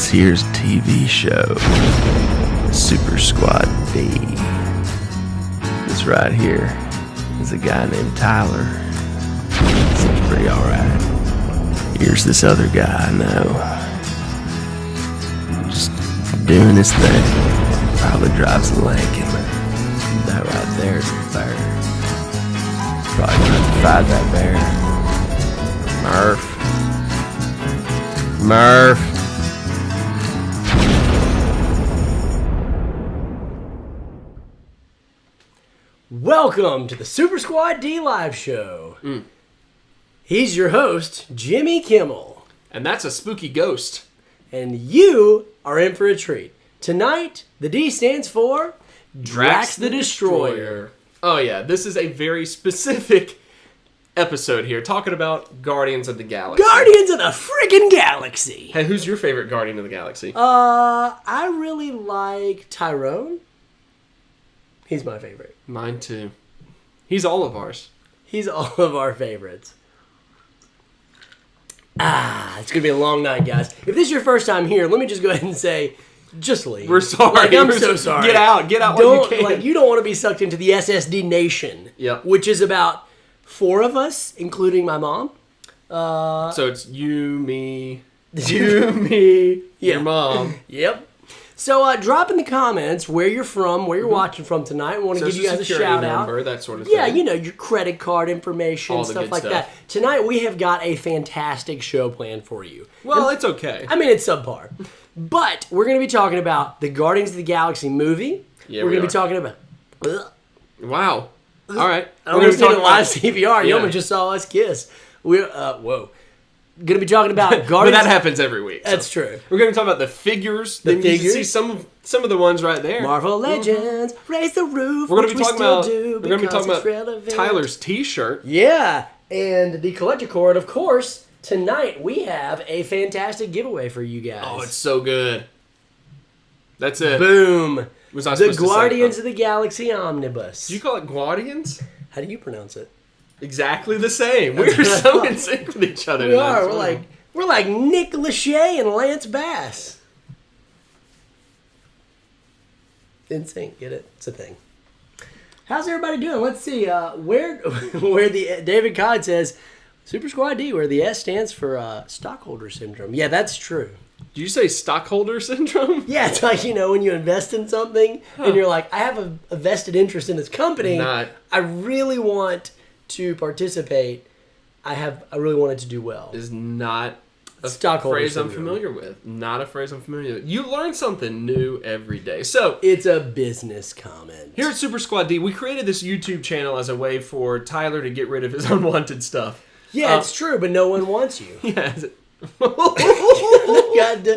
This here's TV show, Super Squad D. This right here is a guy named Tyler. Seems pretty alright. Here's this other guy I know. Just doing his thing. Probably drives a Lincoln. That right there is a bear. Probably gonna have to fight that bear. Murph. Welcome to the Super Squad D Live Show. He's your host, Jimmy Kimmel. And that's a spooky ghost. And you are in for a treat. Tonight, the D stands for Drax the Destroyer. Oh yeah, this is a very specific episode here, talking about Guardians of the Galaxy. Guardians of the friggin' Galaxy. Hey, who's your favorite Guardian of the Galaxy? I really like Tyrone. He's my favorite. Mine too. He's all of ours. He's all of our favorites. It's going to be a long night, guys. If this is your first time here, let me just go ahead and say, just leave. We're sorry. I'm so sorry. Get out while you can. You don't want to be sucked into the SSD nation. Yep. Which is about 4 of us, including my mom. So it's you, me, your mom. Yep. So drop in the comments where you're from, where you're watching from tonight. We want to give you guys a shout number, out. that sort of thing. Yeah, you know, your credit card information, all the stuff good like that. Tonight we have got a fantastic show planned for you. Well, it's okay. I mean, it's subpar. But we're going to be talking about the Guardians of the Galaxy movie. Yeah, we're going to be talking about... Wow. All right. I almost did a live CPR. You almost just saw us kiss. Whoa. Going to be talking about Guardians... But that happens every week. So. That's true. We're going to talk about the figures. You can see some of the ones right there. Marvel Legends, Raise the Roof, We're going to be talking about relevant. Tyler's T-shirt. Yeah, and the collector cord, of course. Tonight we have a fantastic giveaway for you guys. Oh, it's so good. That's it. Boom. Was I the Guardians of the Galaxy Omnibus. Do you call it Guardians? How do you pronounce it? Exactly the same. We're so in sync with each other. We are. We're like Nick Lachey and Lance Bass. In sync. Get it? It's a thing. How's everybody doing? Let's see. Where the David Codd says Super Squad D, where the S stands for stockholder syndrome. Yeah, that's true. Did you say stockholder syndrome? Yeah, it's like, when you invest in something and you're like, I have a vested interest in this company. I really want to participate. I really want it to do well. Is not a stockholder phrase syndrome. I'm familiar with. Not a phrase I'm familiar with. You learn something new every day. So it's a business comment. Here at Super Squad D, we created this YouTube channel as a way for Tyler to get rid of his unwanted stuff. Yeah, it's true, but no one wants you. Yeah.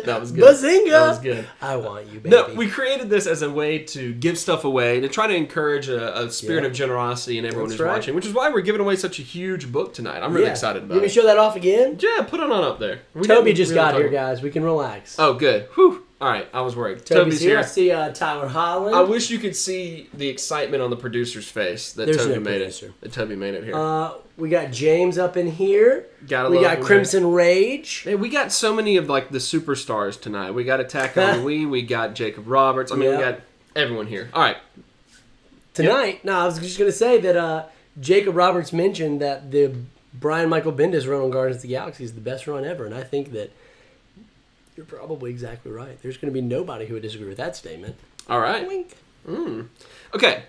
That was good. Bazinga! That was good. I want you, baby. No, we created this as a way to give stuff away, to try to encourage a spirit of generosity in everyone who's watching, which is why we're giving away such a huge book tonight. I'm really excited about it. You can show that off again? Yeah, put it on up there. Toby just got here, guys. We can relax. Oh, good. Whew. All right, I was worried. Toby's here. I see Tyler Holland. I wish you could see the excitement on the producer's face that Toby made it. That Toby made it here. We got James up in here. We got Crimson Rage. Hey, we got so many of the superstars tonight. We got Attack on Wii. We got Jacob Roberts. I mean, we got everyone here. All right. Tonight, I was just going to say that Jacob Roberts mentioned that the Brian Michael Bendis run on Guardians of the Galaxy is the best run ever, and I think that you're probably exactly right. There's going to be nobody who would disagree with that statement. All right. Wink. Okay.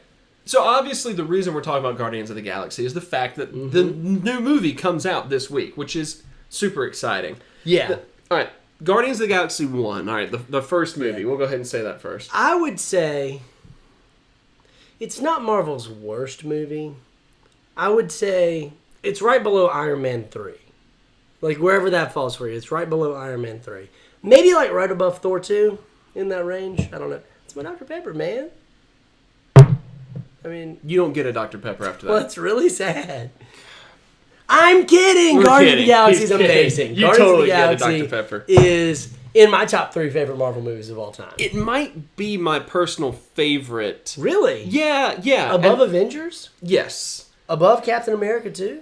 So obviously the reason we're talking about Guardians of the Galaxy is the fact that the new movie comes out this week, which is super exciting. Yeah. All right. Guardians of the Galaxy 1. All right. The first movie. Yeah. We'll go ahead and say that first. I would say it's not Marvel's worst movie. I would say it's right below Iron Man 3. Like, wherever that falls for you, it's right below Iron Man 3. Maybe, right above Thor 2, in that range. I don't know. It's my Dr. Pepper, man. I mean... You don't get a Dr. Pepper after that. Well, it's really sad. I'm kidding! Guardians of the Galaxy is amazing. You totally get a Dr. Pepper. Is in my top 3 favorite Marvel movies of all time. It might be my personal favorite. Really? Yeah. Above Avengers? Yes. Above Captain America 2?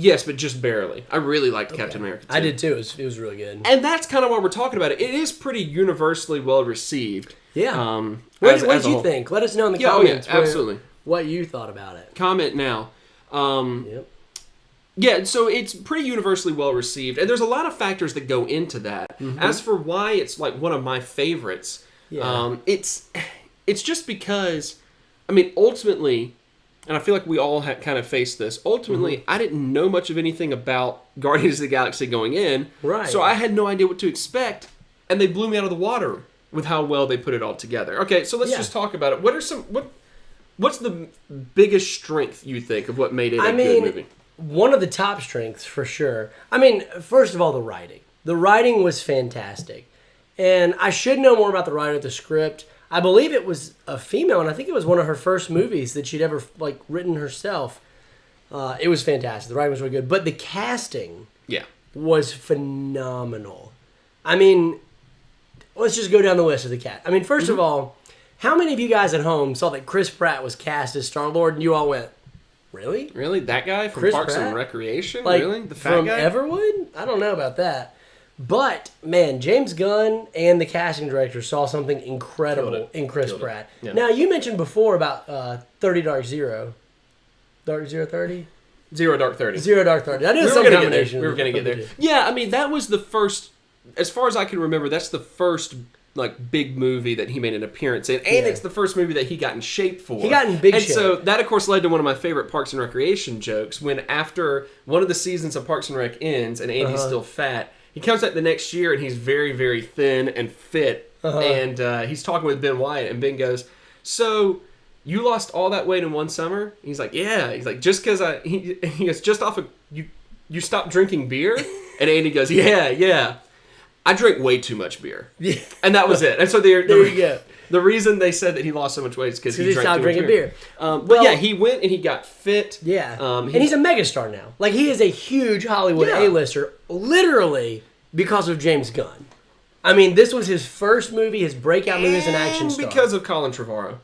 Yes, but just barely. I really liked Captain America 2. I did too. It was really good. And that's kind of why we're talking about it. It is pretty universally well received. Yeah. What did you think? Let us know in the comments. Absolutely. What you thought about it. Comment now. Yep. Yeah, so it's pretty universally well received, and there's a lot of factors that go into that. As for why it's like one of my favorites, it's just because, I mean, ultimately, and I feel like we all kind of faced this. Ultimately, I didn't know much of anything about Guardians of the Galaxy going in, right? So I had no idea what to expect, and they blew me out of the water with how well they put it all together. Okay, so let's just talk about it. What's the biggest strength you think of what made it a good movie? One of the top strengths, for sure. I mean, first of all, the writing. The writing was fantastic. And I should know more about the writer of the script. I believe it was a female, and I think it was one of her first movies that she'd ever written herself. It was fantastic. The writing was really good. But the casting was phenomenal. I mean, let's just go down the list of the cast. I mean, first of all, how many of you guys at home saw that Chris Pratt was cast as Star-Lord, and you all went, really? Really? That guy from Chris Parks Pratt? and Recreation? Like, really? The fat guy? From Everwood? I don't know about that. But, man, James Gunn and the casting director saw something incredible in Chris Pratt. Yeah. Now, you mentioned before about 30 Dark Zero. Dark Zero 30? Zero Dark 30. Zero Dark 30. I knew some We combination. were going to get there. Yeah, I mean, that was the first, as far as I can remember, that's the first big movie that he made an appearance in, and it's the first movie that he got in shape for. He got in big shape. And so that, of course, led to one of my favorite Parks and Recreation jokes, when after one of the seasons of Parks and Rec ends and Andy's still fat, he comes out the next year and he's very, very thin and fit, and he's talking with Ben Wyatt, and Ben goes, so you lost all that weight in one summer? He's like, yeah. He's like, just because he goes, just off of, you stopped drinking beer? And Andy goes, yeah. I drink way too much beer. Yeah. And that was it. And so there you go. The reason they said that he lost so much weight is because he drank stopped too much drinking beer. But yeah, he went and he got fit. Yeah. And he's a megastar now. Like, he is a huge Hollywood A-lister, literally because of James Gunn. I mean, this was his first movie, his breakout movie as an action star. Because of Colin Trevorrow.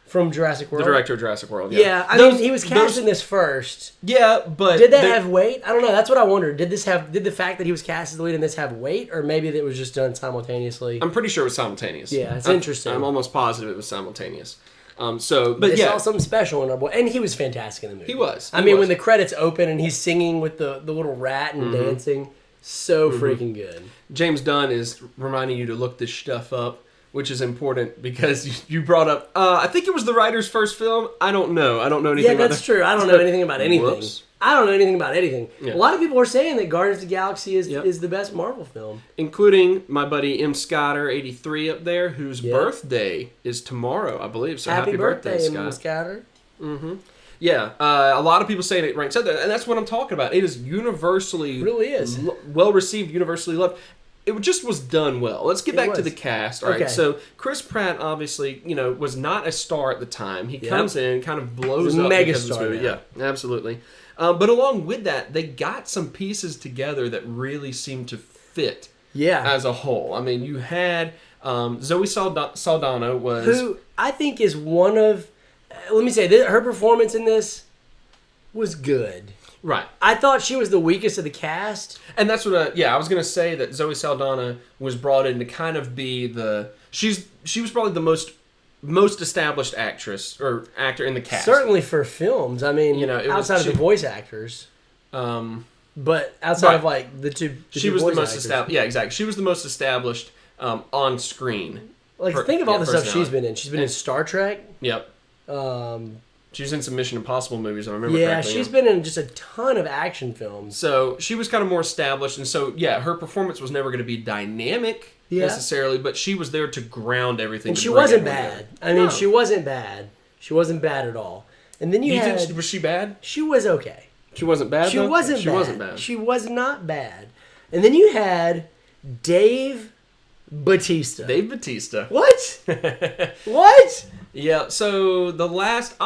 From Jurassic World? The director of Jurassic World, yeah. I mean, he was cast in this first. Yeah, but... Did that have weight? I don't know. That's what I wondered. Did the fact that he was cast as the lead in this have weight? Or maybe it was just done simultaneously? I'm pretty sure it was simultaneous. Yeah, it's interesting. I'm almost positive it was simultaneous. They saw something special in our boy. And he was fantastic in the movie. He was. I mean, when the credits open and he's singing with the little rat and dancing, so freaking good. James Dunn is reminding you to look this stuff up, which is important because you brought up, I think it was the writer's first film. I don't know. I don't know anything about that. Yeah, that's true. I don't know anything about anything. Whoops. I don't know anything about anything. Yeah. A lot of people are saying that Guardians of the Galaxy is the best Marvel film. Including my buddy M. Scotter, 83 up there, whose birthday is tomorrow, I believe. So happy birthday, Scott. M. Scotter. Mm-hmm. Yeah, a lot of people saying it ranks up there, and that's what I'm talking about. It is universally... It really is. Well-received, universally loved. It just was done well. Let's get back to the cast. All right, so Chris Pratt obviously, was not a star at the time. He comes in, kind of blows up because of this movie. Yeah, absolutely. But along with that, they got some pieces together that really seemed to fit as a whole. I mean, you had Zoe Saldana was... Who I think is one of... Let me say, her performance in this was good. Right. I thought she was the weakest of the cast. And that's what, I was going to say that Zoe Saldana was brought in to kind of be the... She was probably the most established actress or actor in the cast. Certainly for films. I mean, outside of the voice actors. But outside of the two she was the most established. Yeah, exactly. She was the most established on screen. Think of all the stuff she's been in. She's been in Star Trek. Yep. She was in some Mission Impossible movies, I remember correctly. Yeah, she's been in just a ton of action films. So she was kind of more established, and so, her performance was never going to be dynamic necessarily, but she was there to ground everything. And she wasn't bad. I mean, she wasn't bad. She wasn't bad at all. And then you think, was she bad? She was okay. She wasn't bad, She wasn't bad. She was not bad. And then you had Dave Bautista. Dave Bautista. What? What? Yeah, so the last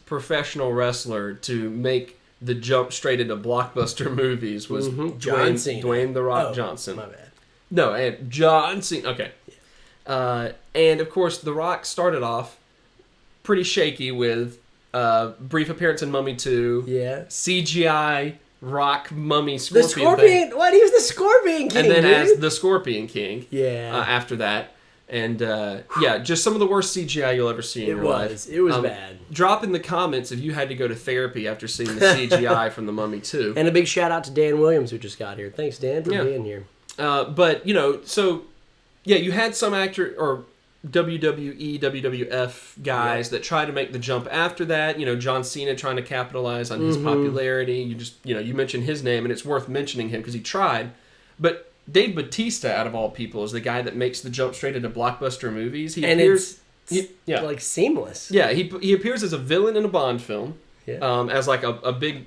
professional wrestler to make the jump straight into blockbuster movies was Dwayne The Rock Johnson. My bad. No, and John Cena. Okay. And of course, The Rock started off pretty shaky with Brief appearance in Mummy 2. Yeah. CGI rock mummy The scorpion Scorpion. thing. What? He was the Scorpion King, And then dude. as the Scorpion King. Yeah. After that. And just some of the worst CGI you'll ever see in your life. It was bad. Drop in the comments if you had to go to therapy after seeing the CGI from the Mummy 2. And a big shout out to Dan Williams who just got here. Thanks, Dan, for being here. But, you had some actor or WWE, WWF guys that tried to make the jump after that. John Cena trying to capitalize on his popularity. You mentioned his name, and it's worth mentioning him because he tried. But Dave Bautista, out of all people, is the guy that makes the jump straight into blockbuster movies. It's like seamless. Yeah, he appears as a villain in a Bond film, as like a big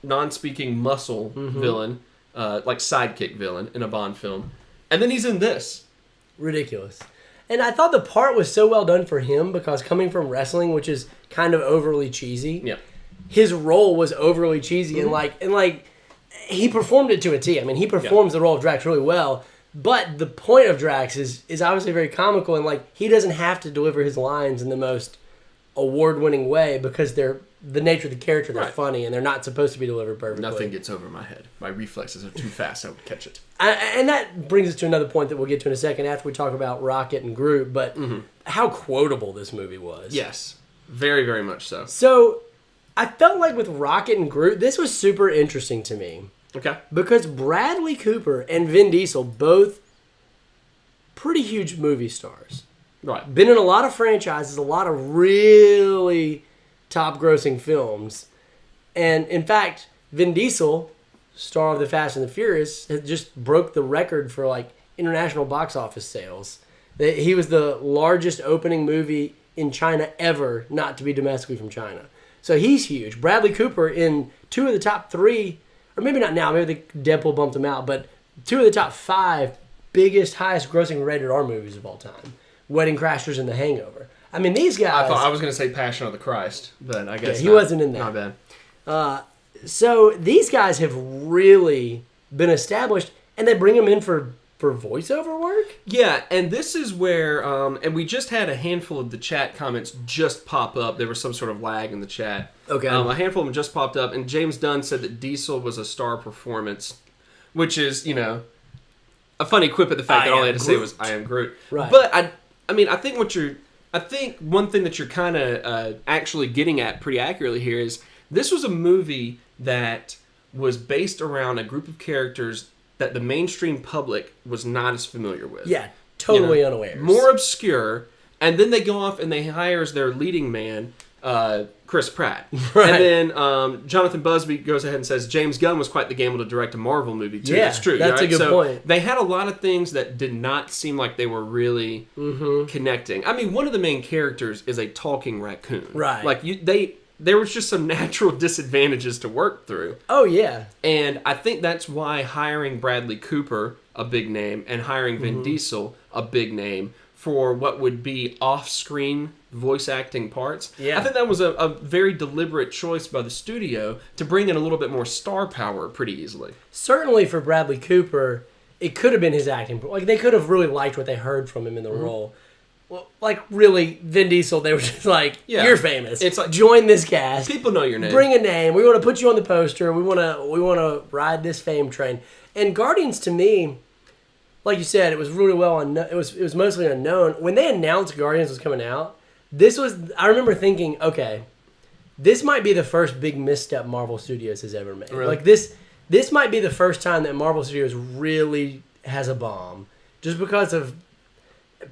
non-speaking muscle villain, like sidekick villain in a Bond film. And then he's in this. Ridiculous. And I thought the part was so well done for him because coming from wrestling, which is kind of overly cheesy, his role was overly cheesy and like he performed it to a T. I mean, he performs the role of Drax really well, but the point of Drax is obviously very comical and like he doesn't have to deliver his lines in the most award-winning way because they're the nature of the character. They're funny and they're not supposed to be delivered perfectly. Nothing gets over my head. My reflexes are too fast. I would catch it. And that brings us to another point that we'll get to in a second after we talk about Rocket and Groot, but how quotable this movie was. Yes. Very, very much so. So, I felt like with Rocket and Groot, this was super interesting to me. Okay. Because Bradley Cooper and Vin Diesel, both pretty huge movie stars. Right. Been in a lot of franchises, a lot of really top-grossing films. And, in fact, Vin Diesel, star of The Fast and the Furious, just broke the record for, like, international box office sales. He was the largest opening movie in China ever not to be domestically from China. So he's huge. Bradley Cooper in 2 of the top 3, or maybe not now, maybe Deadpool bumped him out, but 2 of the top 5 biggest, highest grossing rated R movies of all time. Wedding Crashers and The Hangover. I mean, these guys... I thought I was going to say Passion of the Christ, but I guess he wasn't in that. Not bad. So these guys have really been established, and they bring them in for voiceover work? Yeah, and this is where, and we just had a handful of the chat comments just pop up. There was some sort of lag in the chat. Okay. A handful of them just popped up, and James Dunn said that Diesel was a star performance, which is, a funny quip at the fact that all he had to say was, I am Groot. Right. But, I think one thing that you're kind of actually getting at pretty accurately here is this was a movie that was based around a group of characters that the mainstream public was not as familiar with. Yeah, totally unaware. More obscure, and then they go off and they hire as their leading man, Chris Pratt. Right. And then Jonathan Busby goes ahead and says James Gunn was quite the gamble to direct a Marvel movie too. Yeah, that's true. that's right? a good point. They had a lot of things that did not seem like they were really connecting. I mean, one of the main characters is a talking raccoon. Right. Like there was just some natural disadvantages to work through. Oh, yeah. And I think that's why hiring Bradley Cooper, a big name, and hiring Vin Diesel, a big name, for what would be off-screen voice acting parts. Yeah. I think that was a very deliberate choice by the studio to bring in a little bit more star power pretty easily. Certainly for Bradley Cooper, it could have been his acting. Like, they could have really liked what they heard from him in the role. Well, like, really, Vin Diesel, they were just like, you're famous. It's like, join this cast. People know your name. Bring a name. We want to put you on the poster. We want to ride this fame train. And Guardians, to me, like you said, it was really well unknown. It was mostly unknown. When they announced Guardians was coming out, I remember thinking, okay, this might be the first big misstep Marvel Studios has ever made. Really? Like, this might be the first time that Marvel Studios really has a bomb. Just because of...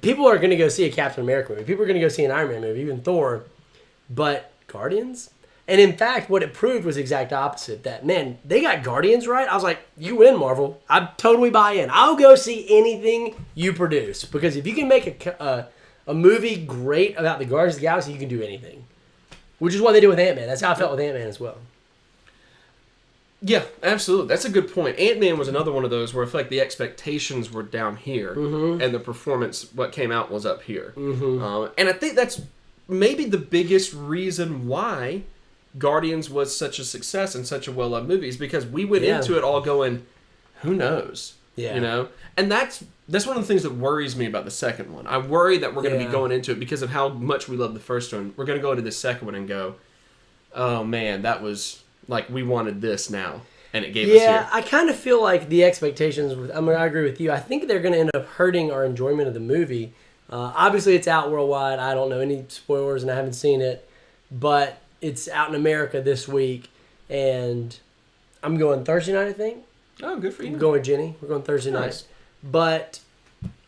People are going to go see a Captain America movie. People are going to go see an Iron Man movie, even Thor. But Guardians? And in fact, what it proved was the exact opposite. That, man, they got Guardians right. I was like, you win, Marvel. I totally buy in. I'll go see anything you produce. Because if you can make a movie great about the Guardians of the Galaxy, you can do anything. Which is what they did with Ant-Man. That's how I felt with Ant-Man as well. Yeah, absolutely. That's a good point. Ant-Man was another one of those where I feel like the expectations were down here, and the performance, what came out, was up here. And I think that's maybe the biggest reason why Guardians was such a success and such a well-loved movie is because we went into it all going, who knows? Yeah. You know? And that's one of the things that worries me about the second one. I worry that we're going to be going into it because of how much we love the first one. We're going to go into the second one and go, oh man, that was like we wanted this now, and it gave us here. Yeah, I kind of feel like the expectations. I agree with you. I think they're going to end up hurting our enjoyment of the movie. Obviously, it's out worldwide. I don't know any spoilers, and I haven't seen it, but it's out in America this week, and I'm going Thursday night, I think. Oh, good for you. I'm going with Jenny. We're going Thursday Nice. night. But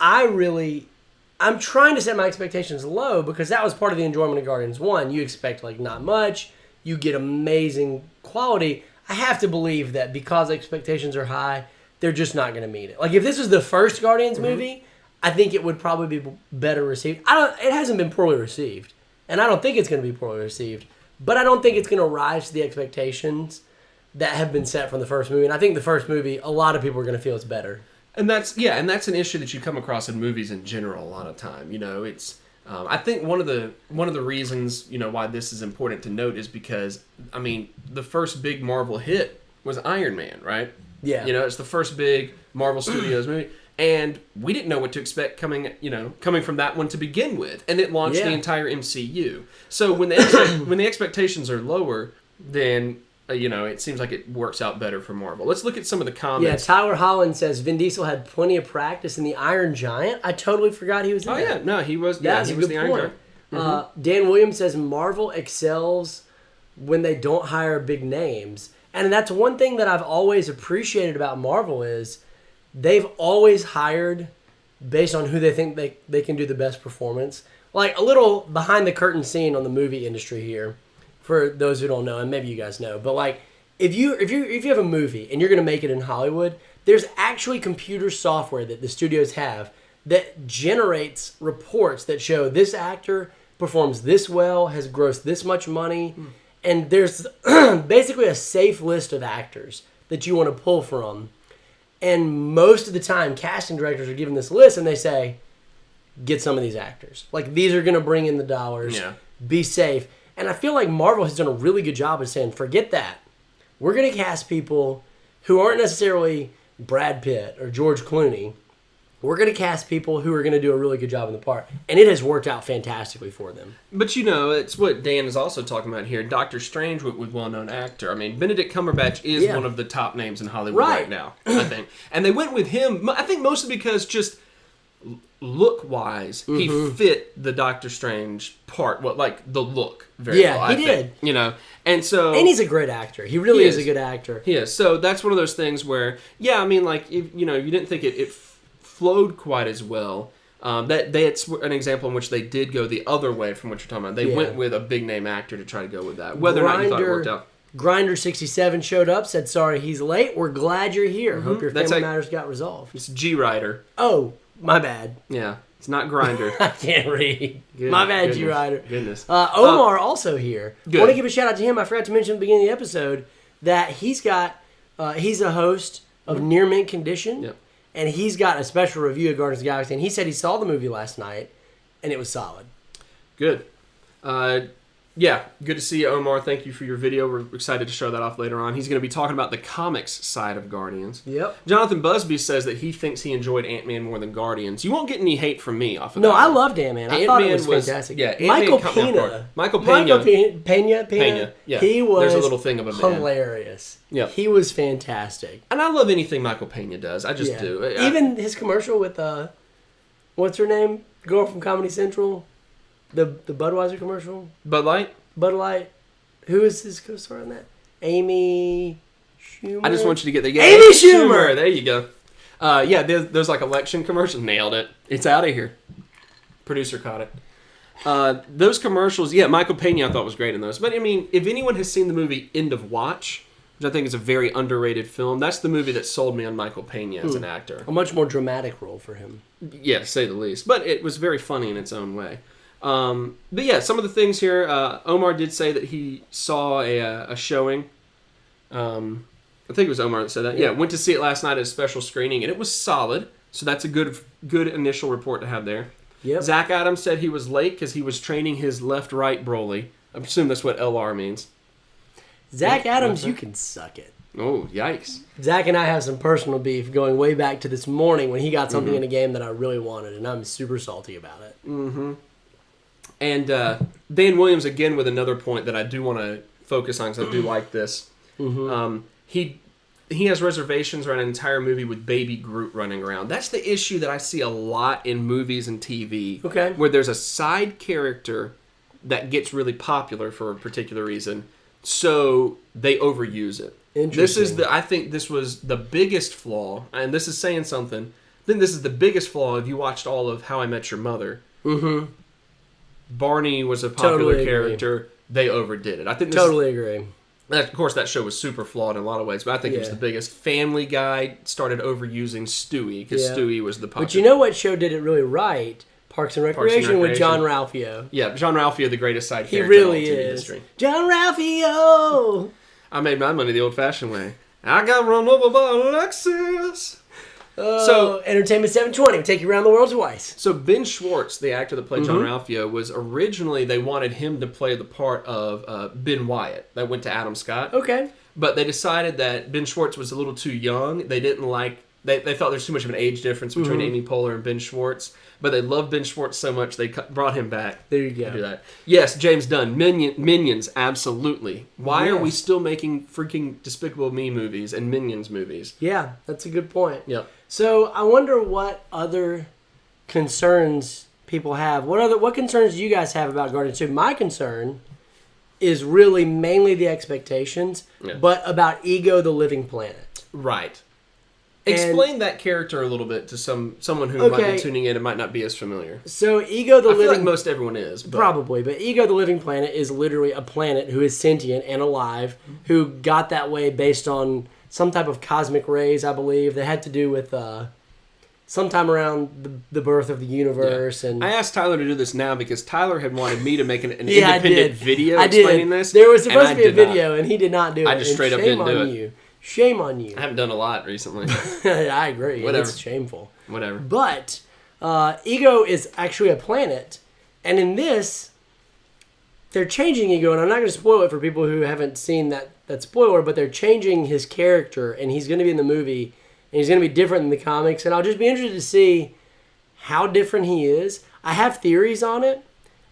I'm trying to set my expectations low because that was part of the enjoyment of Guardians 1. You expect like not much. You get amazing quality. I have to believe that because expectations are high, they're just not going to meet it. Like if this was the first Guardians movie, I think it would probably be better received. It hasn't been poorly received, and I don't think it's going to be poorly received. But I don't think it's going to rise to the expectations that have been set from the first movie. And I think the first movie, a lot of people are going to feel it's better. And that's an issue that you come across in movies in general a lot of time. You know, it's I think one of the reasons, you know, why this is important to note is because I mean the first big Marvel hit was Iron Man, right? Yeah. You know, it's the first big Marvel Studios movie, and we didn't know what to expect coming from that one to begin with, and it launched the entire MCU. So when the expectations are lower, then it seems like it works out better for Marvel. Let's look at some of the comments. Yeah, Tyler Holland says Vin Diesel had plenty of practice in the Iron Giant. I totally forgot he was in that. Oh, yeah. No, he was. That's he a was good the Iron point. Giant. Dan Williams says Marvel excels when they don't hire big names. And that's one thing that I've always appreciated about Marvel is they've always hired based on who they think they can do the best performance. Like a little behind the curtain scene on the movie industry here. For those who don't know, and maybe you guys know, but like if you have a movie and you're going to make it in Hollywood, there's actually computer software that the studios have that generates reports that show this actor performs this well, has grossed this much money, and there's basically a safe list of actors that you want to pull from. And most of the time, casting directors are given this list and they say, get some of these actors. Like, these are going to bring in the dollars. Yeah. Be safe. And I feel like Marvel has done a really good job of saying, forget that. We're going to cast people who aren't necessarily Brad Pitt or George Clooney. We're going to cast people who are going to do a really good job in the part. And it has worked out fantastically for them. But, it's what Dan is also talking about here. Doctor Strange with well-known actor. I mean, Benedict Cumberbatch is one of the top names in Hollywood right now, I think. And they went with him, I think mostly because just look-wise, he fit the Doctor Strange part. Well, like, the look very well, I think. He did. And so... And he's a great actor. He really is a good actor. He is. So that's one of those things where, I mean, like, if, you didn't think it flowed quite as well. It's an example in which they did go the other way from what you're talking about. They went with a big name actor to try to go with that. Whether or not you thought it worked out. Grinder67 showed up, said, sorry he's late. We're glad you're here. Hope your family matters got resolved. It's G-Rider. Oh, my bad. Yeah, it's not Grinder. I can't read. My bad, G-Rider. Goodness. Omar also here. Good. I want to give a shout out to him. I forgot to mention at the beginning of the episode that he's a host of Near Mint Condition. Yep. And he's got a special review of Guardians of the Galaxy. And he said he saw the movie last night, and it was solid. Good. Good to see you, Omar. Thank you for your video. We're excited to show that off later on. He's going to be talking about the comics side of Guardians. Yep. Jonathan Busby says that he thinks he enjoyed Ant-Man more than Guardians. You won't get any hate from me off of that. No, I loved Ant-Man. I thought it was fantastic. Yeah, Michael Pena. Pena. Yeah. He was There's a little thing of a man. Hilarious. Yeah. He was fantastic. And I love anything Michael Pena does. I just do. Even his commercial with, what's her name? Girl from Comedy Central. The Budweiser commercial. Bud Light? Bud Light. Who is his co-star on that? Amy Schumer. I just want you to get the Amy Schumer. There you go. There's like election commercials. Nailed it. It's out of here. Producer caught it. Those commercials, Michael Pena I thought was great in those. But I mean, if anyone has seen the movie End of Watch, which I think is a very underrated film, that's the movie that sold me on Michael Pena as an actor. A much more dramatic role for him. Yeah, to say the least. But it was very funny in its own way. But yeah, some of the things here, Omar did say that he saw a showing. I think it was Omar that said that. Yeah, went to see it last night at a special screening, and it was solid. So that's a good initial report to have there. Yep. Zach Adams said he was late because he was training his left-right Broly. I assume that's what LR means. Zach Adams, you can suck it. Oh, yikes. Zach and I have some personal beef going way back to this morning when he got something in a game that I really wanted, and I'm super salty about it. Mm-hmm. And Dan Williams, again, with another point that I do want to focus on because I do like this. He has reservations around an entire movie with Baby Groot running around. That's the issue that I see a lot in movies and TV. Okay. Where there's a side character that gets really popular for a particular reason, so they overuse it. Interesting. I think this was the biggest flaw, and this is saying something. I think this is the biggest flaw if you watched all of How I Met Your Mother. Mm-hmm. Barney was a popular character. They overdid it. I think totally agree. Of course, that show was super flawed in a lot of ways, but I think it was the biggest. Family Guy started overusing Stewie because Stewie was the popular. But you know what show did it really right? Parks and Recreation with John Ralphio. Yeah, John Ralphio, the greatest side character really in all TV is. history. John Ralphio! I made my money the old-fashioned way. I got run over by a Lexus. So Entertainment 720, take you around the world twice. So Ben Schwartz, the actor that played John Ralphio, was originally, they wanted him to play the part of Ben Wyatt. That went to Adam Scott. Okay. But they decided that Ben Schwartz was a little too young. They didn't like... They thought there's too much of an age difference between Amy Poehler and Ben Schwartz. But they loved Ben Schwartz so much, they brought him back. There you go. To do that. Yes, James Dunn. Minions, absolutely. Why are we still making freaking Despicable Me movies and Minions movies? Yeah, that's a good point. Yep. So I wonder what other concerns people have. What concerns do you guys have about Guardians 2? My concern is really mainly the expectations, but about Ego the Living Planet. Right. Explain that character a little bit to someone who might be tuning in and might not be as familiar. So Ego the Living... I feel like most everyone is. But... Probably, but Ego the Living Planet is literally a planet who is sentient and alive, who got that way based on some type of cosmic rays, I believe, that had to do with sometime around the birth of the universe. And I asked Tyler to do this now because Tyler had wanted me to make an independent video I explaining this. There was supposed to be a video, and he did not do it. I just straight up didn't do it. Shame on you. I haven't done a lot recently. I agree. Whatever. It's shameful. Whatever. But Ego is actually a planet. And in this, they're changing Ego. And I'm not going to spoil it for people who haven't seen that spoiler. But they're changing his character. And he's going to be in the movie. And he's going to be different than the comics. And I'll just be interested to see how different he is. I have theories on it.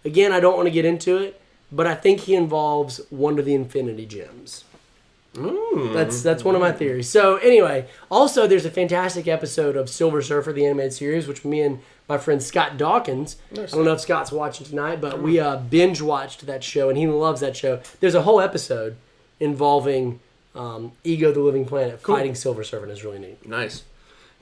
Again, I don't want to get into it. But I think he involves one of the Infinity Gems. That's one of my theories. So anyway, also there's a fantastic episode of Silver Surfer, the animated series, which me and my friend Scott Dawkins, I don't know if Scott's watching tonight, but we binge watched that show, and he loves that show. There's a whole episode involving Ego the Living Planet fighting Silver Surfer, and it's really neat. Nice.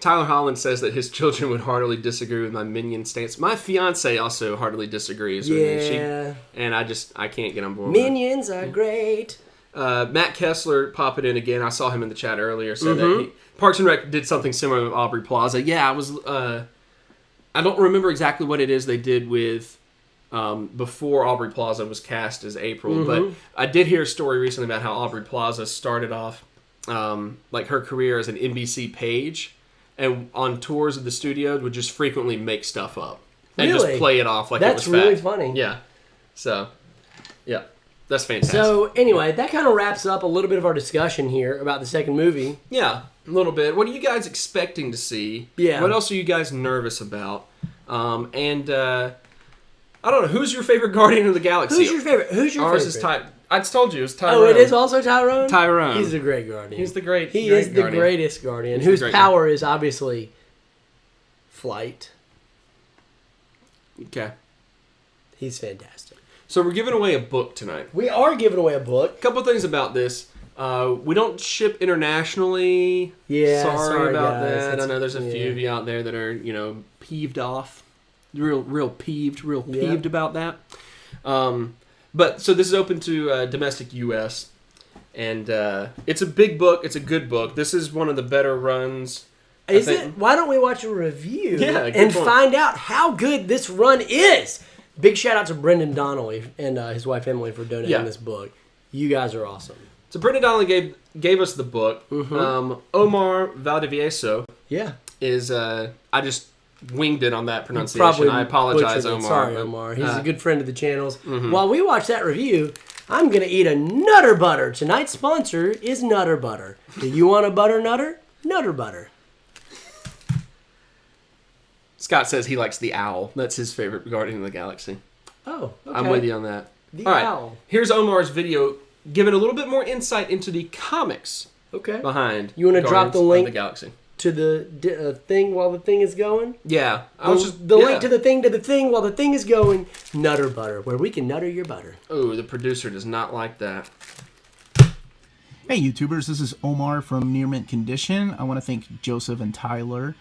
Tyler Holland says that his children would heartily disagree with my Minion stance. My fiance also heartily disagrees with me. And I can't get on board Minions are great. Matt Kessler popping in again. I saw him in the chat earlier. Said that Parks and Rec did something similar with Aubrey Plaza. Yeah, I was. I don't remember exactly what it is they did with before Aubrey Plaza was cast as April, but I did hear a story recently about how Aubrey Plaza started off like her career as an NBC page, and on tours of the studio would just frequently make stuff up and just play it off like it was fact. That's really funny. Yeah. So, yeah. That's fantastic. So, anyway, that kind of wraps up a little bit of our discussion here about the second movie. Yeah, a little bit. What are you guys expecting to see? Yeah. What else are you guys nervous about? I don't know. Who's your favorite Guardian of the Galaxy? Who's your favorite? Ours is I told you it was Tyrone. Oh, it is also Tyrone? Tyrone. He's the great Guardian. He's the great He is the greatest Guardian, whose power is obviously flight. Okay. He's fantastic. So we're giving away a book tonight. We are giving away a book. A couple things about this. We don't ship internationally. Yeah, sorry about guys. that. I know there's a few of you out there that are, peeved off. Real peeved about that. But so this is open to domestic U.S. And it's a big book. It's a good book. This is one of the better runs. Is it? Why don't we watch a review and find out how good this run is? Big shout out to Brendan Donnelly and his wife Emily for donating this book. You guys are awesome. So Brendan Donnelly gave us the book. Omar Valdivieso is I just winged it on that pronunciation. I apologize, Omar. Sorry, Omar. He's a good friend of the channel's. While we watch that review, I'm going to eat a Nutter Butter. Tonight's sponsor is Nutter Butter. Do you want a butter nutter? Nutter Butter. Scott says he likes the owl. That's his favorite Guardian of the Galaxy. Oh, okay. I'm with you on that. The All right. owl. Here's Omar's video giving a little bit more insight into the comics Okay. behind. You want to drop the Guardians link of the Galaxy to the thing while the thing is going? Yeah, Link to the thing while the thing is going. Nutter Butter, where we can nutter your butter. Oh, the producer does not like that. Hey YouTubers, this is Omar from Near Mint Condition. I want to thank Joseph and Tyler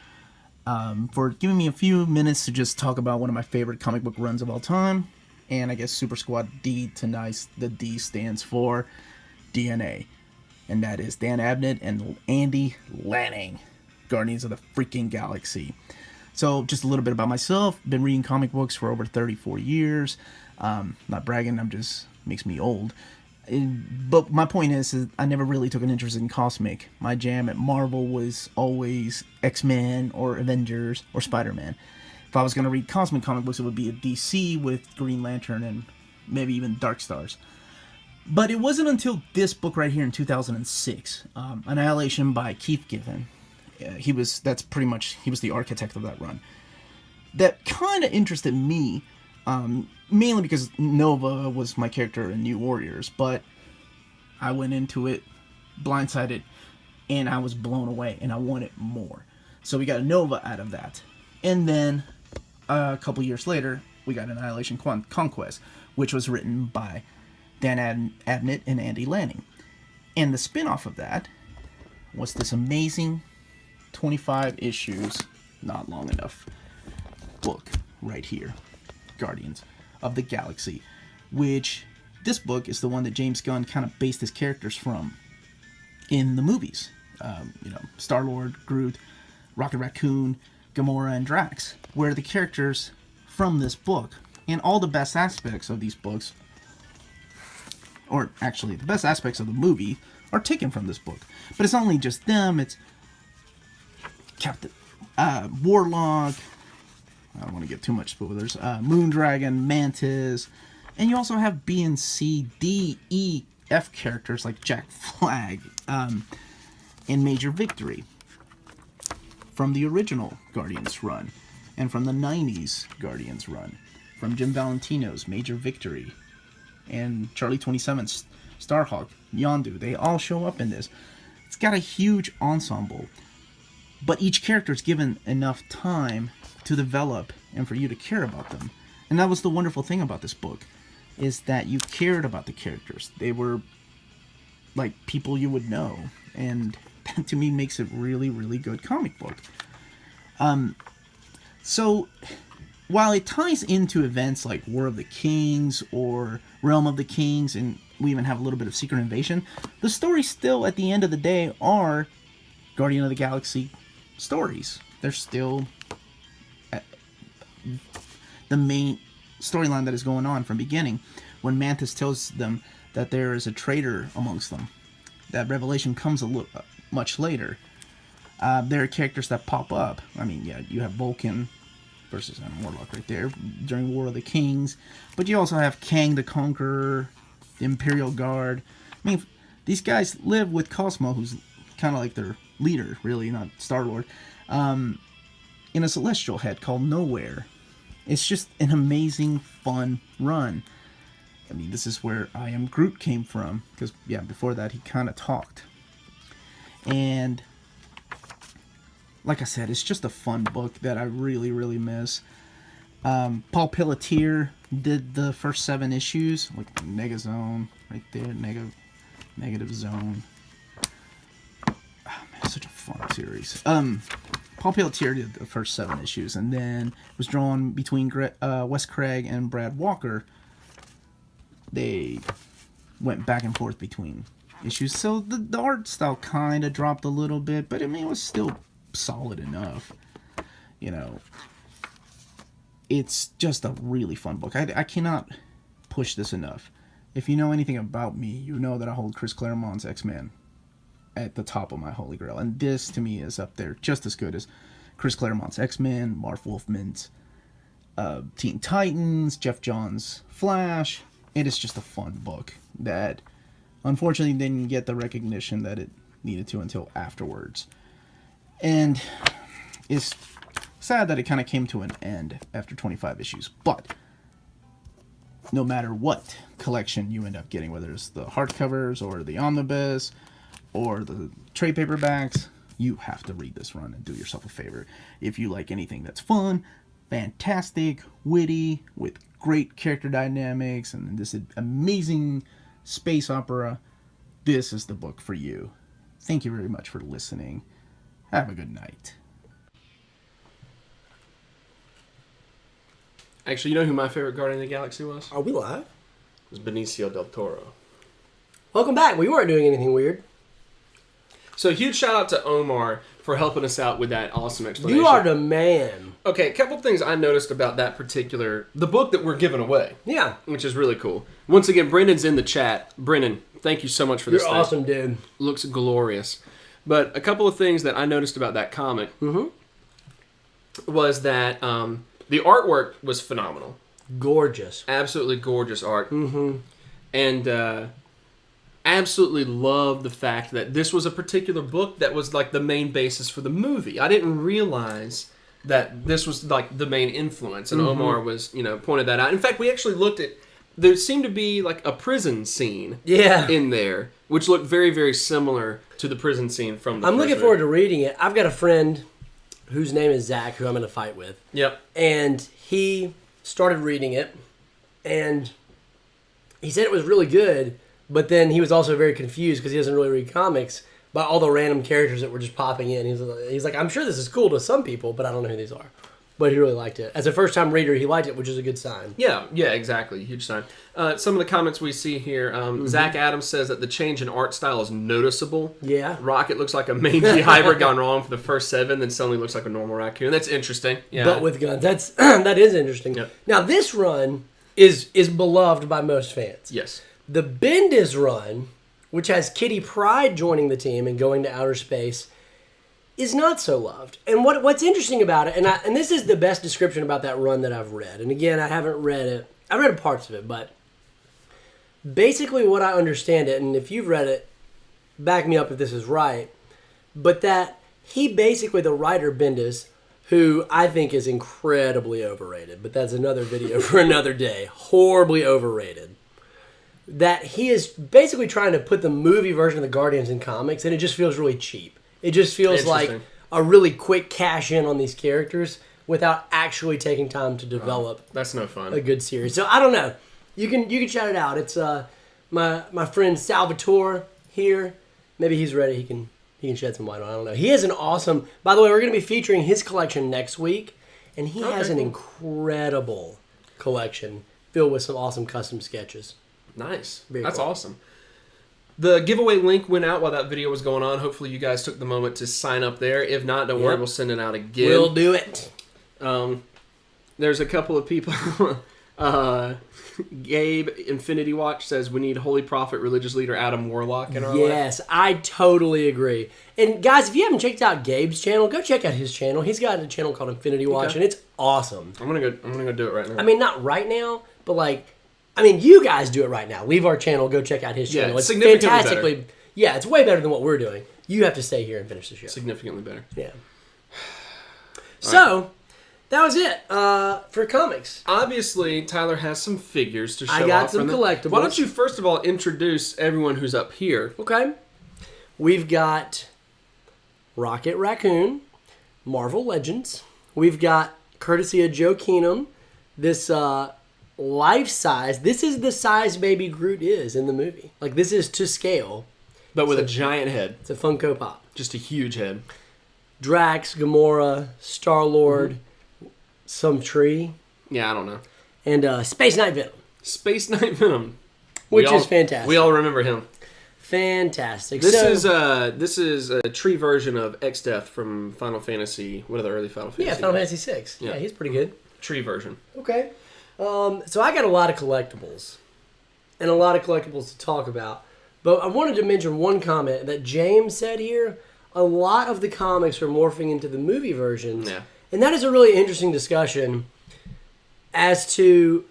for giving me a few minutes to just talk about one of my favorite comic book runs of all time. And I guess Super Squad D tonight, the D stands for DNA. And that is Dan Abnett and Andy Lanning, Guardians of the freaking Galaxy. So just a little bit about myself. Been reading comic books for over 34 years. Not bragging, makes me old. But my point is I never really took an interest in cosmic. My jam at Marvel was always X-Men or Avengers or Spider-Man. If I was going to read cosmic comic books, it would be a DC with Green Lantern and maybe even Dark Stars. But it wasn't until this book right here in 2006, Annihilation by Keith Giffen. He was the architect of that run. That kind of interested me. Mainly because Nova was my character in New Warriors, but I went into it blindsided and I was blown away and I wanted more. So we got Nova out of that. And then a couple years later, we got Annihilation Conquest, which was written by Dan Abnett and Andy Lanning. And the spin-off of that was this amazing 25 issues, not long enough, book right here. Guardians of the Galaxy, which this book is the one that James Gunn kind of based his characters from in the movies. Star-Lord, Groot, Rocket Raccoon, Gamora, and Drax, where the characters from this book and all the best aspects of these books, or actually the best aspects of the movie, are taken from this book. But it's not only just them, it's Captain Warlock, I don't want to get too much spoilers. Moondragon, Mantis, and you also have B and C, D, E, F characters like Jack Flag, and Major Victory from the original Guardians run, and from the 90s Guardians run, from Jim Valentino's Major Victory, and Charlie 27's Starhawk, Yondu. They all show up in this. It's got a huge ensemble, but each character is given enough time to develop and for you to care about them. And that was the wonderful thing about this book, is that you cared about the characters. They were like people you would know, and that to me makes it really, really good comic book. So while it ties into events like War of the Kings or Realm of the Kings, and we even have a little bit of Secret Invasion, the stories still at the end of the day are Guardian of the Galaxy stories. They're still the main storyline that is going on from beginning, when Mantis tells them that there is a traitor amongst them. That revelation comes much later. There are characters that pop up. I mean, yeah, you have Vulcan versus Warlock right there during War of the Kings, but you also have Kang the Conqueror, the Imperial Guard. I mean, these guys live with Cosmo, who's kind of like their leader, really, not Star-Lord, in a celestial head called Nowhere. It's just an amazing, fun run. I mean, this is where I Am Groot came from, because, yeah, before that he kind of talked. And, like I said, it's just a fun book that I really, really miss. Paul Pelletier did the first 7 issues, like Negazone, right there, Negative Zone. Oh, man, such a fun series. Paul Pelletier did the first 7 issues, and then it was drawn between Wes Craig and Brad Walker. They went back and forth between issues, so the art style kind of dropped a little bit, but I mean, it was still solid enough. You know, it's just a really fun book. I cannot push this enough. If you know anything about me, you know that I hold Chris Claremont's X-Men at the top of my holy grail, and this to me is up there just as good as Chris Claremont's X-Men, Marv Wolfman's Teen Titans, Jeff Johns' Flash. It is just a fun book that unfortunately didn't get the recognition that it needed to until afterwards, and it's sad that it kind of came to an end after 25 issues. But no matter what collection you end up getting, whether it's the hardcovers or the omnibus or the trade paperbacks, you have to read this run and do yourself a favor. If you like anything that's fun, fantastic, witty, with great character dynamics and this amazing space opera, this is the book for you. Thank you very much for listening. Have a good night. Actually, you know who my favorite Guardian of the Galaxy was? Are we live? It was Benicio del Toro. Welcome back. We weren't doing anything weird. So huge shout out to Omar for helping us out with that awesome explanation. You are the man. Okay, a couple things I noticed about that the book that we're giving away. Yeah. Which is really cool. Once again, Brendan's in the chat. Brendan, thank you so much for this You're thing. awesome, dude. Looks glorious. But a couple of things that I noticed about that comic was that the artwork was phenomenal. Gorgeous. Absolutely gorgeous art. And absolutely love the fact that this was a particular book that was like the main basis for the movie. I didn't realize that this was like the main influence, and Omar was, pointed that out. In fact, we actually looked at, there seemed to be like a prison scene in there, which looked very, very similar to the prison scene from the I'm first looking movie. forward to reading it. I've got a friend whose name is Zach, who I'm going to fight with. Yep. And he started reading it, and he said it was really good, but then he was also very confused because he doesn't really read comics by all the random characters that were just popping in. He's like, I'm sure this is cool to some people, but I don't know who these are. But he really liked it. As a first-time reader, he liked it, which is a good sign. Yeah, exactly. Huge sign. Some of the comments we see here, Zach Adams says that the change in art style is noticeable. Yeah. Rocket looks like a mangy hybrid gone wrong for the first 7, then suddenly looks like a normal raccoon. That's interesting. Yeah. But with guns. That is interesting. Yep. Now, this run is beloved by most fans. Yes. The Bendis run, which has Kitty Pryde joining the team and going to outer space, is not so loved. And what's interesting about it, and this is the best description about that run that I've read. And again, I haven't read it. I read parts of it, but basically what I understand it, and if you've read it, back me up if this is right, but that he basically, the writer Bendis, who I think is incredibly overrated, but that's another video for another day, horribly overrated, that he is basically trying to put the movie version of the Guardians in comics, and it just feels really cheap. It just feels like a really quick cash in on these characters without actually taking time to develop. That's no fun. A good series. So I don't know. You can shout it out. It's my friend Salvatore here. Maybe he's ready. He can shed some light on it. I don't know. He has an awesome. By the way, we're going to be featuring his collection next week, and he has an incredible collection filled with some awesome custom sketches. Nice. Very That's cool. awesome. The giveaway link went out while that video was going on. Hopefully you guys took the moment to sign up there. If not, don't worry, we'll send it out again. We'll do it. There's a couple of people. Gabe Infinity Watch says we need Holy Prophet religious leader Adam Warlock in our life. Yes, I totally agree. And guys, if you haven't checked out Gabe's channel, go check out his channel. He's got a channel called Infinity Watch, and it's awesome. I'm gonna go do it right now. I mean, not right now, but you guys do it right now. Leave our channel, go check out his channel. it's It's significantly fantastically better. Yeah, it's way better than what we're doing. You have to stay here and finish the show. Significantly better. Yeah. So, that was it for comics. Obviously, Tyler has some figures to show off. I got some from them. collectibles. Why don't you first of all introduce everyone who's up here? Okay. We've got Rocket Raccoon, Marvel Legends. We've got, courtesy of Joe Keenum, this life size. This is the size Baby Groot is in the movie. Like, this is to scale. But with a giant head. It's a Funko Pop. Just a huge head. Drax, Gamora, Star-Lord, some tree, Yeah, I don't know. and Space Knight Venom. Space Knight Venom. Which is fantastic. We all remember him. Fantastic. This So- is a tree version of X-Death from Final Fantasy, one of the early Final Fantasy. Yeah, Final Fantasy 6. Yeah. Yeah, he's pretty good. Tree version. Okay. So I got a lot of collectibles. And a lot of collectibles to talk about. But I wanted to mention one comment that James said here. A lot of the comics are morphing into the movie versions. Yeah. And that is a really interesting discussion as to...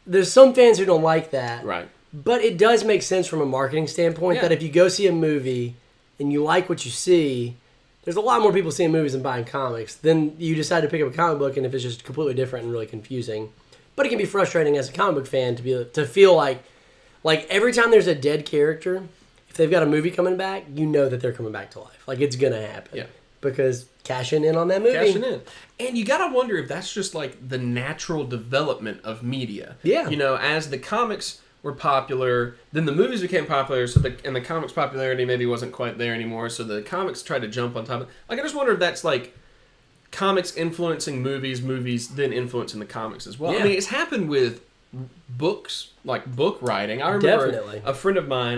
There's some fans who don't like that. Right. But it does make sense from a marketing standpoint Yeah. that if you go see a movie and you like what you see, there's a lot more people seeing movies than buying comics. Then you decide to pick up a comic book, and if it's just completely different and really confusing, But it can be frustrating as a comic book fan to feel like every time there's a dead character, if they've got a movie coming back, you know that they're coming back to life. Like, it's gonna happen. Yeah. Because cashing in on that movie. Cashing in. And you gotta wonder if that's just like the natural development of media. Yeah. You know, as the comics were popular, then the movies became popular, and the comics' popularity maybe wasn't quite there anymore, so the comics tried to jump on top of it. Like, I just wonder if that's like comics influencing movies then influencing the comics as well. Yeah. I mean, it's happened with books, like book writing. I remember Definitely. a friend of mine,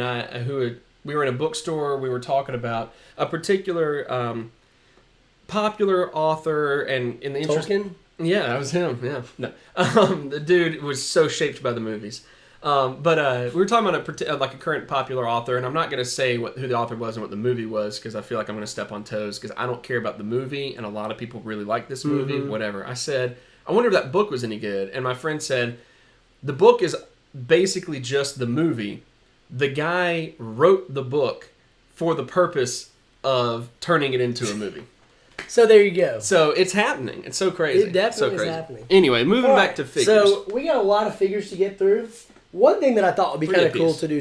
we were in a bookstore, we were talking about a particular popular author, and in the interest... Tolkien? Yeah, that was him. Yeah, no, the dude was so shaped by the movies. But we were talking about a current popular author, and I'm not going to say who the author was and what the movie was because I feel like I'm going to step on toes because I don't care about the movie, and a lot of people really like this movie. Whatever. I said, I wonder if that book was any good, and my friend said, the book is basically just the movie. The guy wrote the book for the purpose of turning it into a movie. So there you go. So it's happening. It's so crazy. It definitely so is happening. Anyway, moving All back right, to figures. So we got a lot of figures to get through. One thing that I thought would be kind of cool piece. to do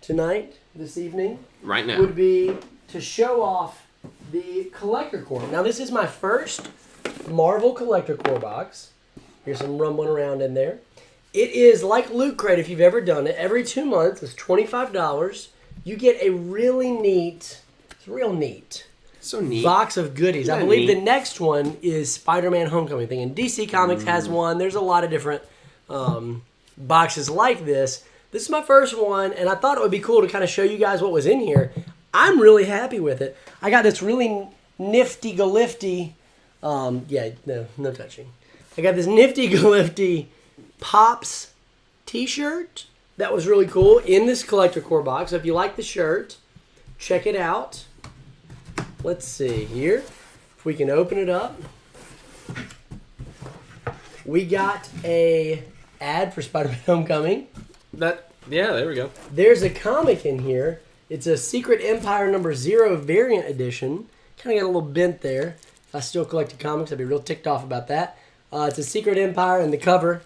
tonight, this evening, right now. would be to show off the Collector Core. Now, this is my first Marvel Collector Core box. Here's some rumbling around in there. It is like Loot Crate, if you've ever done it. Every 2 months, it's $25. You get a really neat, it's real neat, So neat. box of goodies. Isn't I that believe neat? the next one is Spider-Man Homecoming thing. And DC Comics has one. There's a lot of different boxes like this. This is my first one, and I thought it would be cool to kind of show you guys what was in here. I'm really happy with it. I got this really nifty galifty, no touching. I got this nifty galifty Pops t-shirt that was really cool in this Collector Core box. So if you like the shirt, check it out. Let's see here. If we can open it up. We got a ad for Spider-Man Homecoming. There we go. There's a comic in here. It's a Secret Empire #0 variant edition. Kind of got a little bent there. If I still collected comics, I'd be real ticked off about that. It's a Secret Empire, and the cover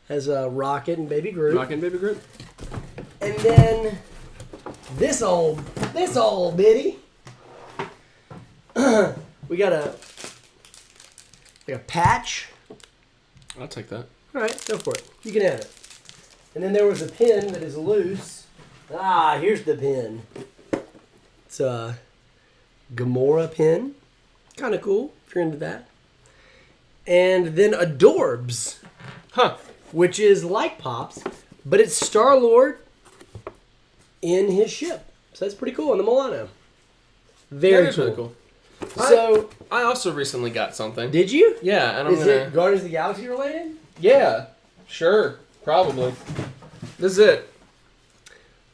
has a Rocket and Baby Groot. Rocket and Baby Groot. And then this old bitty. We got a patch. I'll take that. All right, go for it. You can have it. And then there was a pin that is loose. Here's the pin. It's a Gamora pin. Kind of cool if you're into that. And then Adorbs. Huh. Which is like Pops, but it's Star-Lord in his ship. So that's pretty cool on the Milano. Very That is cool. really cool. So, I also recently got something. did you? Yeah, and I'm Is gonna. it Guardians of the Galaxy related? Yeah, sure, probably. This is it.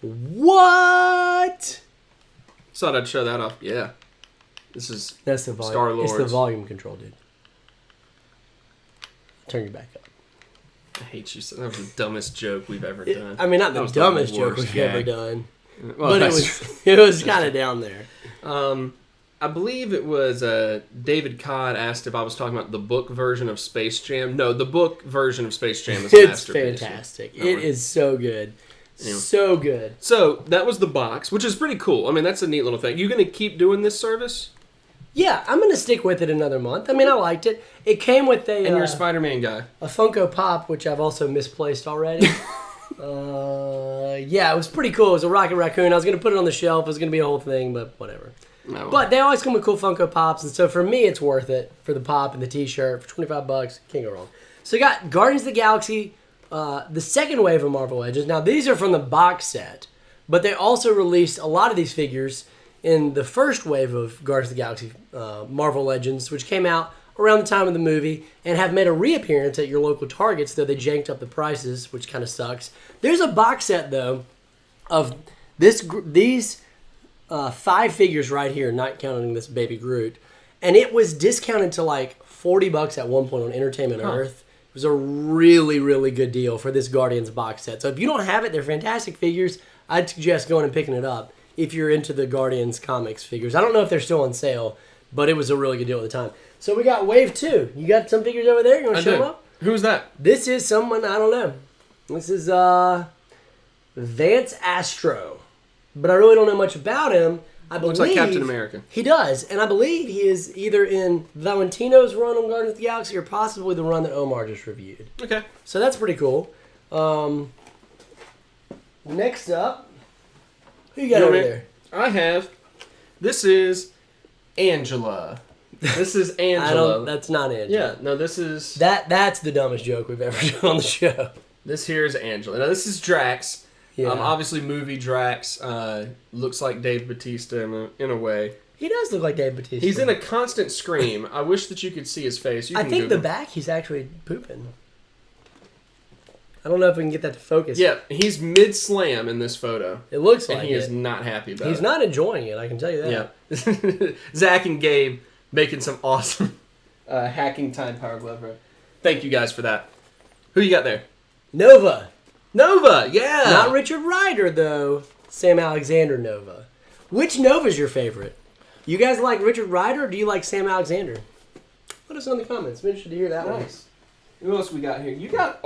What? Just thought I'd show that off. Yeah, this is That's the volume. Star-Lord's. It's the volume control, dude. Turn your back up. I hate you. So that was the dumbest joke we've ever done. I mean, not That the was dumbest joke worst we've ever gag. done, Well, but that's it was kind of down there. I believe it was David Codd asked if I was talking about the book version of Space Jam. No, the book version of Space Jam is a It's masterpiece. fantastic. No, It is so good. Anyway. So good. So that was the box, which is pretty cool. I mean, that's a neat little thing. You going to keep doing this service? Yeah, I'm going to stick with it another month. I mean, I liked it. It came with And you're a Spider-Man guy. a Funko Pop, which I've also misplaced already. Yeah, it was pretty cool. It was a Rocket Raccoon. I was going to put it on the shelf. It was going to be a whole thing, but whatever. No. But they always come with cool Funko Pops, and so for me, it's worth it for the pop and the T-shirt for $25. Can't go wrong. So we got Guardians of the Galaxy, the second wave of Marvel Legends. Now these are from the box set, but they also released a lot of these figures in the first wave of Guardians of the Galaxy Marvel Legends, which came out around the time of the movie and have made a reappearance at your local Targets, though they janked up the prices, which kind of sucks. There's a box set though of these 5 figures right here, not counting this Baby Groot, and it was discounted to like $40 at one point on Entertainment Earth. It was a really, really good deal for this Guardians box set. So if you don't have it, they're fantastic figures. I'd suggest going and picking it up if you're into the Guardians comics figures. I don't know if they're still on sale, but it was a really good deal at the time. So we got Wave 2. You got some figures over there? You want to show them up? Who's that? This is someone, I don't know. This is Vance Astro. But I really don't know much about him. I believe Looks like Captain America. He does. And I believe he is either in Valentino's run on Guardians of the Galaxy or possibly the run that Omar just reviewed. Okay. So that's pretty cool. Next up, who you got over there? I have. This is Angela. This is Angela. That's not Angela. Yeah, no, this is... That's the dumbest joke we've ever done on the show. This here is Angela. Now, this is Drax. Yeah. Obviously, movie Drax looks like Dave Bautista in a way. He does look like Dave Bautista. He's in a constant scream. I wish that you could see his face. You I can think Google. the back he's actually pooping. I don't know if we can get that to focus. Yeah, he's mid-slam in this photo. It looks like and he it. is not happy about it. He's not enjoying it, I can tell you that. Yeah. Zach and Gabe making some awesome hacking time power glove. Thank you guys for that. Who you got there? Nova. Nova, yeah. Not Richard Rider, though. Sam Alexander Nova. Which Nova's your favorite? You guys like Richard Rider or do you like Sam Alexander? Let us know in the comments. I'm interested to hear that one. Nice. Who else we got here? You got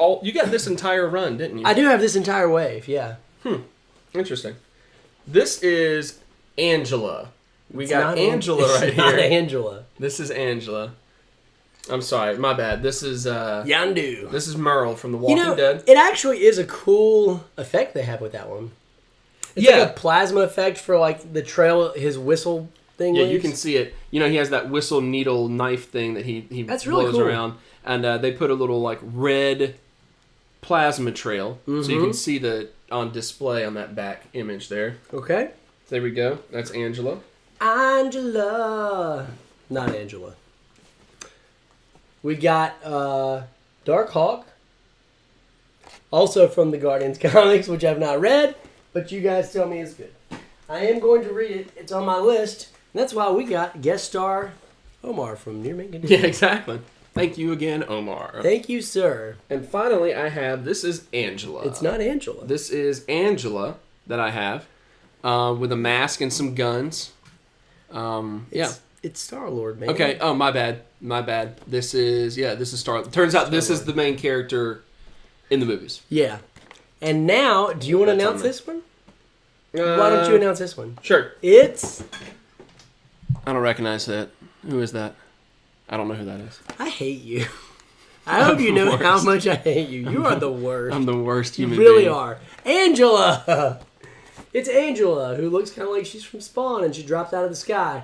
this entire run, didn't you? I do have this entire wave, yeah. Interesting. This is Angela. We got not Angela right It's not here. Angela. This is Angela. I'm sorry, my bad. This is Yandu. This is Merle from The Walking Dead. It actually is a cool effect they have with that one. It's Yeah. like a plasma effect for like the trail his whistle thing. Yeah, leaves. you can see it. You know, he has that whistle needle knife thing that he That's really blows cool. around, and they put a little like red plasma trail, so you can see the on display on that back image there. Okay. There we go. That's Angela. Angela. Not Angela. We got Darkhawk. Also from the Guardians comics, which I've not read, but you guys tell me it's good. I am going to read it. It's on my list. And that's why we got guest star Omar from Near Mint Condition. Yeah, exactly. Thank you again, Omar. Thank you, sir. And finally, I have, this is Angela. It's not Angela. This is Angela that I have with a mask and some guns. Yeah. It's Star-Lord, man. Okay. Oh, my bad. My bad. This is Star. Turns out this is the main character in the movies. Yeah. And now, do you want to That's announce on me. this one? Why don't you announce this one? Sure. It's... I don't recognize that. Who is that? I don't know who that is. I hate you. I hope you know how much I hate you. You are the worst. I'm the worst You human really being. are. Angela! It's Angela, who looks kind of like she's from Spawn and she dropped out of the sky.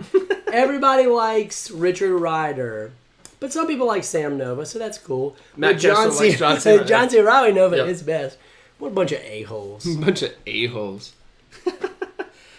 Everybody likes Richard Rider. But some people like Sam Nova, so that's cool. Matt But John Kessler likes C. John C. John C. Reilly Nova Yep. is best. What a bunch of a-holes. A bunch of a-holes.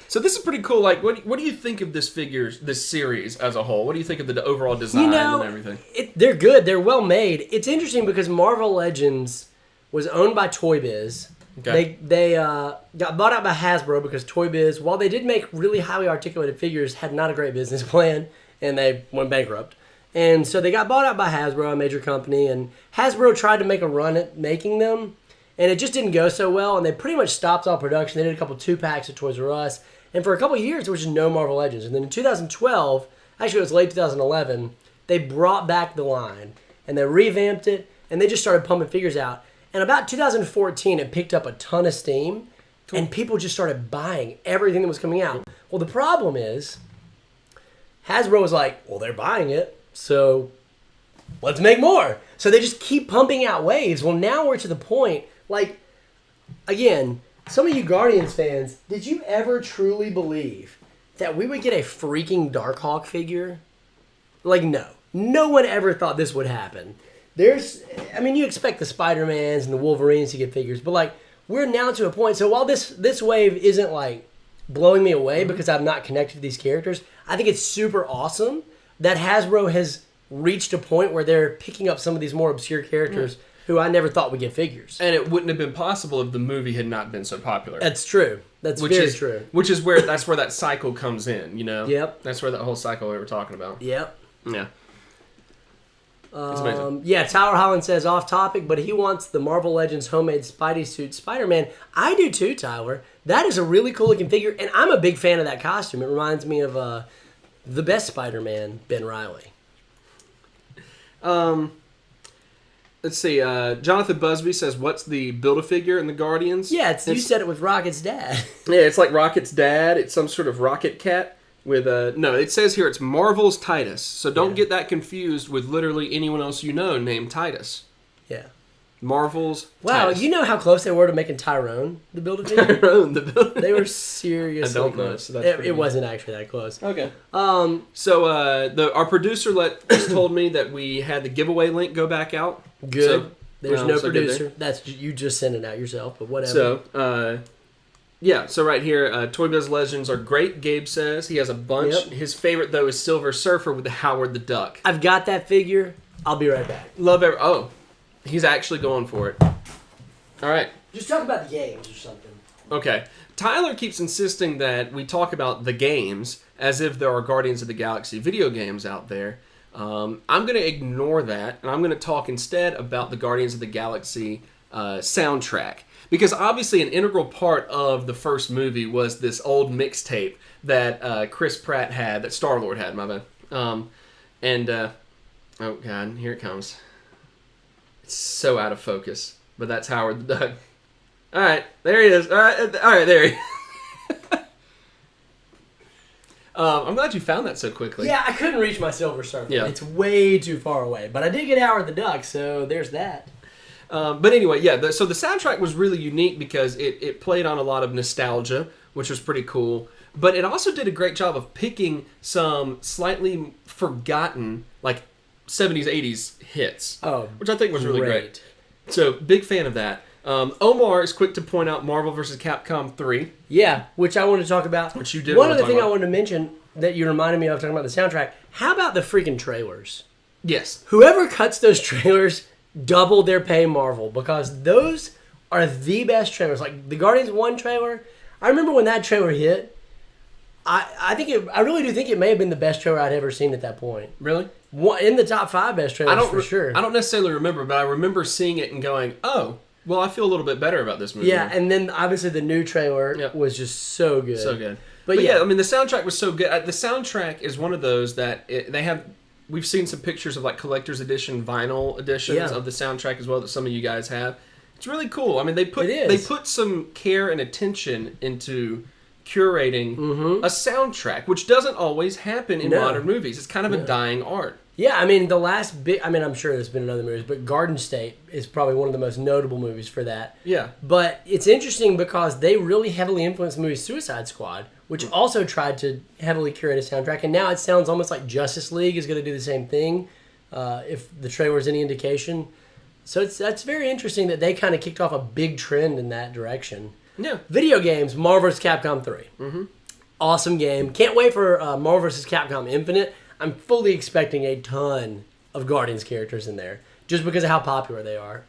So this is pretty cool. Like, what do you think of this series as a whole? What do you think of the overall design and everything? They're good. They're well made. It's interesting because Marvel Legends was owned by Toy Biz. Okay. They got bought out by Hasbro because Toy Biz, while they did make really highly articulated figures, had not a great business plan, and they went bankrupt. And so they got bought out by Hasbro, a major company, and Hasbro tried to make a run at making them, and it just didn't go so well, and they pretty much stopped all production. They did a couple 2-packs at Toys R Us, and for a couple of years, there was just no Marvel Legends. And then in 2012, actually it was late 2011, they brought back the line, and they revamped it, and they just started pumping figures out. And about 2014, it picked up a ton of steam, and people just started buying everything that was coming out. Well, the problem is, Hasbro was like, well, they're buying it, so let's make more. So they just keep pumping out waves. Well, now we're to the point, like, again, some of you Guardians fans, did you ever truly believe that we would get a freaking Darkhawk figure? Like, no. No one ever thought this would happen. You expect the Spider-Mans and the Wolverines to get figures, but, like, we're now to a point. So while this wave isn't, like, blowing me away because I'm not connected to these characters, I think it's super awesome that Hasbro has reached a point where they're picking up some of these more obscure characters who I never thought would get figures. And it wouldn't have been possible if the movie had not been so popular. That's true. That's very true. Which is where that cycle comes in, you know? Yep. That's where that whole cycle we were talking about. Yep. Yeah. It's amazing. Yeah, Tyler Holland says off topic, but he wants the Marvel Legends homemade Spidey suit Spider-Man. I do too, Tyler. That is a really cool looking figure, and I'm a big fan of that costume. It reminds me of the best Spider-Man, Ben Reilly. Let's see. Jonathan Busby says, "What's the Build-A-Figure in the Guardians?" Yeah, you said it with Rocket's dad. Yeah, it's like Rocket's dad. It's some sort of rocket cat with a... No, it says here it's Marvel's Titus. So don't get that confused with literally anyone else you know named Titus. Yeah. Marvel's Wow, Titus. you know how close they were to making Tyrone the Build-A-Figure? Tyrone the Build-A-Figure. They were seriously I don't know, close. so that's pretty It good. wasn't actually that close. Okay. So Our producer just told me that we had the giveaway link go back out. good. So, There's no so good there. producer. That's you just sent it out yourself, but whatever. So, so right here, Toy Biz Legends are great, Gabe says. He has a bunch. Yep. His favorite, though, is Silver Surfer with the Howard the Duck. I've got that figure. I'll be right back. Oh, he's actually going for it. All right. Just talk about the games or something. Okay. Tyler keeps insisting that we talk about the games as if there are Guardians of the Galaxy video games out there. I'm going to ignore that, and I'm going to talk instead about the Guardians of the Galaxy soundtrack. Because obviously an integral part of the first movie was this old mixtape that Chris Pratt had, that Star-Lord had, my bad. Oh God, here it comes. It's so out of focus, but that's Howard the Duck. All right, there he is. All right, there he is. I'm glad you found that so quickly. Yeah, I couldn't reach my Silver Surfer. Yeah. It's way too far away. But I did get Howard the Duck, so there's that. But anyway, yeah, so the soundtrack was really unique because it played on a lot of nostalgia, which was pretty cool. But it also did a great job of picking some slightly forgotten, like, 70s, 80s hits. Oh, which I think was really great. So, big fan of that. Omar is quick to point out Marvel vs. Capcom 3. Yeah, which I want to talk about. Which you did One want to other talk thing about. I wanted to mention that you reminded me of talking about the soundtrack. How about the freaking trailers? Yes. Whoever cuts those trailers, double their pay Marvel, because those are the best trailers. Like the Guardians 1 trailer, I remember when that trailer hit, I really do think it may have been the best trailer I'd ever seen at that point. Really? In the top 5 best trailers for sure. I don't necessarily remember, but I remember seeing it and going, oh, well, I feel a little bit better about this movie. Yeah, and then obviously the new trailer Yep. was just so good. So good. But yeah, yeah, I mean, the soundtrack was so good. The soundtrack is one of those that they have. We've seen some pictures of like collector's edition, vinyl editions of the soundtrack as well that some of you guys have. It's really cool. I mean, they put some care and attention into curating a soundtrack, which doesn't always happen in modern movies. It's kind of a dying art. Yeah, I mean, the last big... I mean, I'm sure there's been in other movies, but Garden State is probably one of the most notable movies for that. Yeah. But it's interesting because they really heavily influenced the movie Suicide Squad, which also tried to heavily curate a soundtrack, and now it sounds almost like Justice League is going to do the same thing, if the trailer is any indication. So that's very interesting that they kind of kicked off a big trend in that direction. Yeah. Video games, Marvel vs. Capcom 3. Mm-hmm. Awesome game. Can't wait for Marvel vs. Capcom Infinite. I'm fully expecting a ton of Guardians characters in there, just because of how popular they are.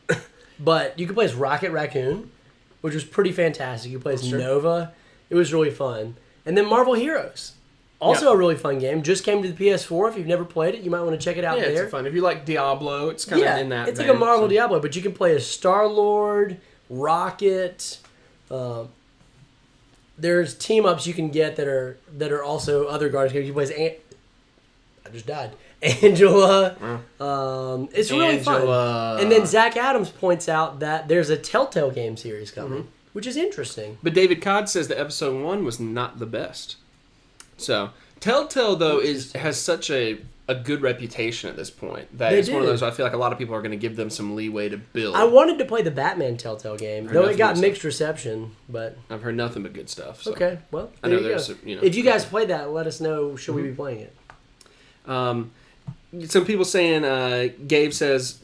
But you can play as Rocket Raccoon, which was pretty fantastic. You can play as Nova. It was really fun. And then Marvel Heroes. Also a really fun game. Just came to the PS4. If you've never played it, you might want to check it out there. Yeah, it's fun. If you like Diablo, it's kind of in that it's vein, like a Marvel Diablo, but you can play as Star-Lord, Rocket. There's team-ups you can get that are also other Guardians characters. You play as I just died. Angela. It's really fun. And then Zach Adams points out that there's a Telltale game series coming, which is interesting. But David Codd says that episode 1 was not the best. So Telltale though has such a good reputation at this point that it's one of those I feel like a lot of people are going to give them some leeway to build. I wanted to play the Batman Telltale game, though it got mixed reception. But I've heard nothing but good stuff. So. Okay, well, I know there's if you guys play that, let us know. Should we be playing it? Some people saying, Gabe says,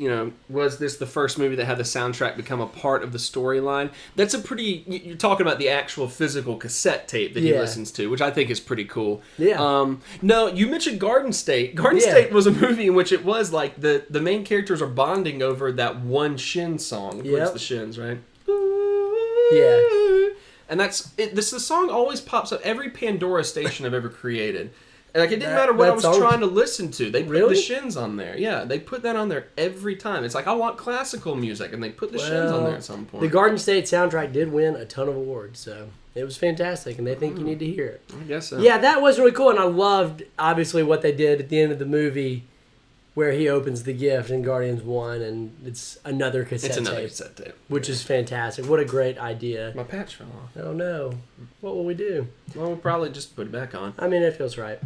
was this the first movie that had the soundtrack become a part of the storyline? That's a pretty, you're talking about the actual physical cassette tape that he listens to, which I think is pretty cool. Yeah. No, you mentioned Garden State. Garden State was a movie in which it was like the main characters are bonding over that one Shin song. It's the Shins, right? Yeah. And the song always pops up every Pandora station I've ever created. Like, it didn't matter what I was trying to listen to. They put the Shins on there. Yeah, they put that on there every time. It's like, I want classical music, and they put the Shins on there at some point. The Garden State soundtrack did win a ton of awards, so it was fantastic, and they think you need to hear it. I guess so. Yeah, that was really cool, and I loved, obviously, what they did at the end of the movie, where he opens the gift in Guardians 1 and it's another cassette It's another tape, cassette tape. which is fantastic. What a great idea. My patch fell off. Oh no. What will we do? Well, we'll probably just put it back on. I mean, it feels right.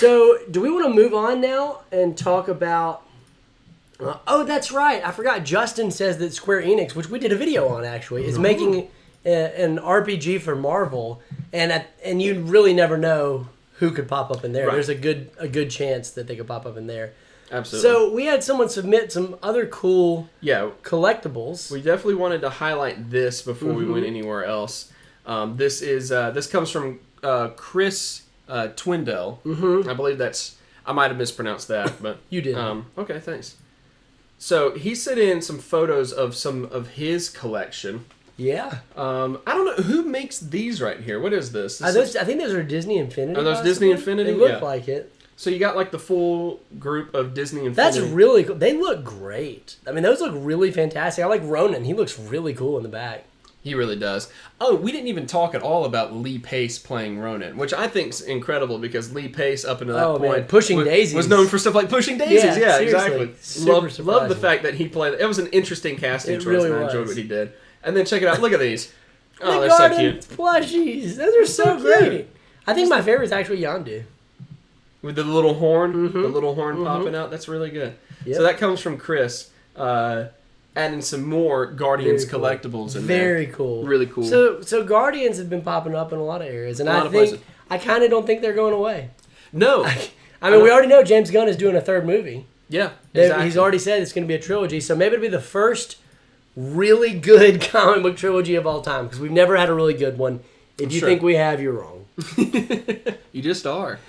So, do we want to move on now and talk about... oh, that's right. I forgot. Justin says that Square Enix, which we did a video on actually, is making an RPG for Marvel, and you really never know who could pop up in there. Right. There's a good chance that they could pop up in there. Absolutely. So we had someone submit some other cool yeah, collectibles. we definitely wanted to highlight this before we went anywhere else. This comes from Chris Twindell. I believe I might have mispronounced that, but You did. Okay, thanks. So he sent in some photos of some of his collection. Yeah. I don't know who makes these right here. What is this? I think those are Disney Infinity. Are those possibly? Disney Infinity? They look Yeah. like it. So you got like the full group of Disney Infinity. That's really cool. They look great. I mean, those look really fantastic. I like Ronan. He looks really cool in the back. He really does. Oh, we didn't even talk at all about Lee Pace playing Ronan, which I think is incredible because Lee Pace, up until that point, man. Pushing Daisies. was known for stuff like Pushing Daisies. Yeah, Yeah, seriously. exactly. Super Love the surprising. fact that he played. It was an interesting casting It choice, really and I enjoyed was. what he did. And then check it out. Look at these. Oh, The they're so Garden cute. plushies. Those are so so great. cute. I think my favorite is actually Yondu. With the little horn, popping out. That's really good. Yep. So that comes from Chris. Adding some more Guardians Very cool. collectibles in there. Very cool. Really cool. So Guardians have been popping up in a lot of areas, and A lot I of think places. I kind of don't think they're going away. No. I mean, we already know James Gunn is doing a third movie. Yeah, exactly. He's already said it's going to be a trilogy, so maybe it'll be the first really good comic book trilogy of all time, because we've never had a really good one. If you Sure. think we have, you're wrong. You just are.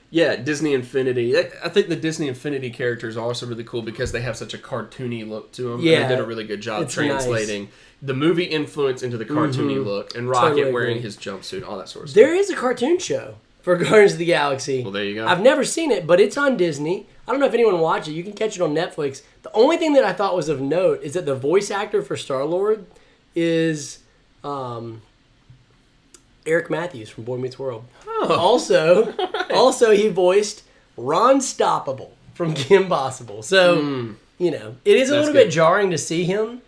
Yeah, Disney Infinity. I think the Disney Infinity characters are also really cool because they have such a cartoony look to them. Yeah, and they did a really good job it's translating the movie influence into the cartoony look, and Rocket Totally wearing agree. his jumpsuit, all that sort of stuff. There is a cartoon show for Guardians of the Galaxy. Well, there you go. I've never seen it, but it's on Disney. I don't know if anyone watched it. You can catch it on Netflix. The only thing that I thought was of note is that the voice actor for Star-Lord is Eric Matthews from Boy Meets World. Oh. Also, he voiced Ron Stoppable from Kim Possible. So, you know, it is a That's little good. bit jarring to see him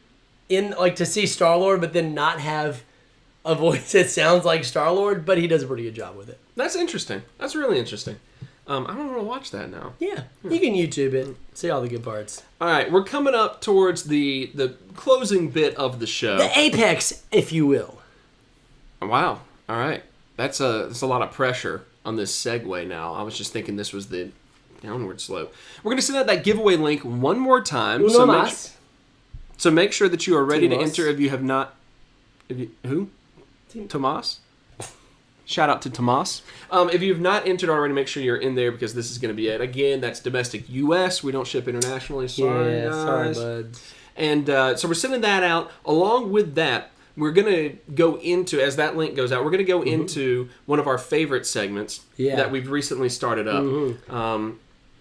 to see Star-Lord, but then not have a voice that sounds like Star-Lord, but he does a pretty good job with it. That's interesting. That's really interesting. I don't want to watch that now. Yeah, you can YouTube it, see all the good parts. All right, we're coming up towards the closing bit of the show. The apex, if you will. Wow. All right. That's a lot of pressure on this segue now. I was just thinking this was the downward slope. We're going to send out that giveaway link one more time. Uno más. So make sure that you are ready to Timos. enter if you have not... Who? Tomas? Shout out to Tomas. If you have not entered already, make sure you're in there because this is going to be it. Again, that's domestic U.S. We don't ship internationally. Sorry, guys. sorry, buds. And so we're sending that out. Along with that, we're going to go into, as that link goes out, we're going to go into one of our favorite segments that we've recently started up.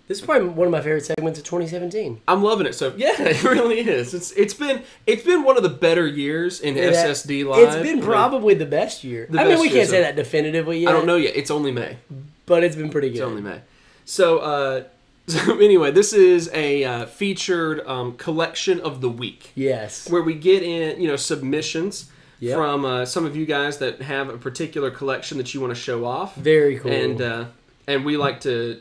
This is probably one of my favorite segments of 2017. I'm loving it. So yeah, it really is. It's been one of the better years in SSD Live. It's been probably the best year. I mean, best we year, can't say so- that definitively yet. I don't know yet. It's only May. But it's been pretty good. It's only May. So anyway, this is a featured collection of the week. Yes. Where we get in, submissions Yep. from some of you guys that have a particular collection that you want to show off. Very cool. And we like to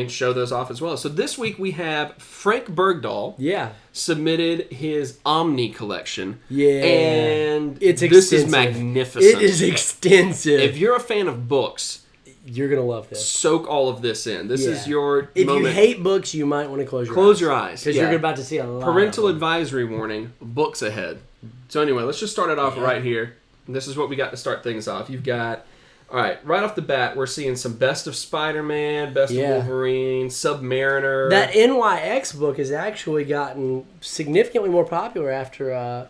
show those off as well. So this week we have Frank Bergdahl. Yeah. Submitted his Omni collection. Yeah. And It's this is extensive. magnificent. It is extensive. If you're a fan of books, You're going to love this. soak all of this in. This is Yeah. your If moment. you hate books, you might want to close your eyes. Close your eyes. Because Yeah. you're about to see a lot Parental of them. advisory warning, books ahead. So anyway, let's just start it off right here. This is what we got to start things off. You've got, all right, right off the bat, we're seeing some Best of Spider-Man, Best of Wolverine, Submariner. That NYX book has actually gotten significantly more popular after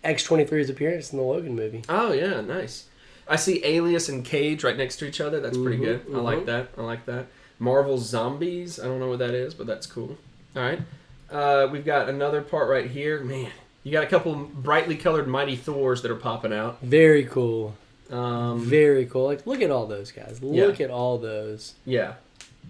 X-23's appearance in the Logan movie. Oh, yeah, nice. I see Alias and Cage right next to each other. That's pretty good. I like that. I like that. Marvel Zombies. I don't know what that is, but that's cool. All right. We've got another part right here. Man, you got a couple brightly colored Mighty Thors that are popping out. Very cool. Um, Very cool. Like, look at all those guys. Look at all those. yeah.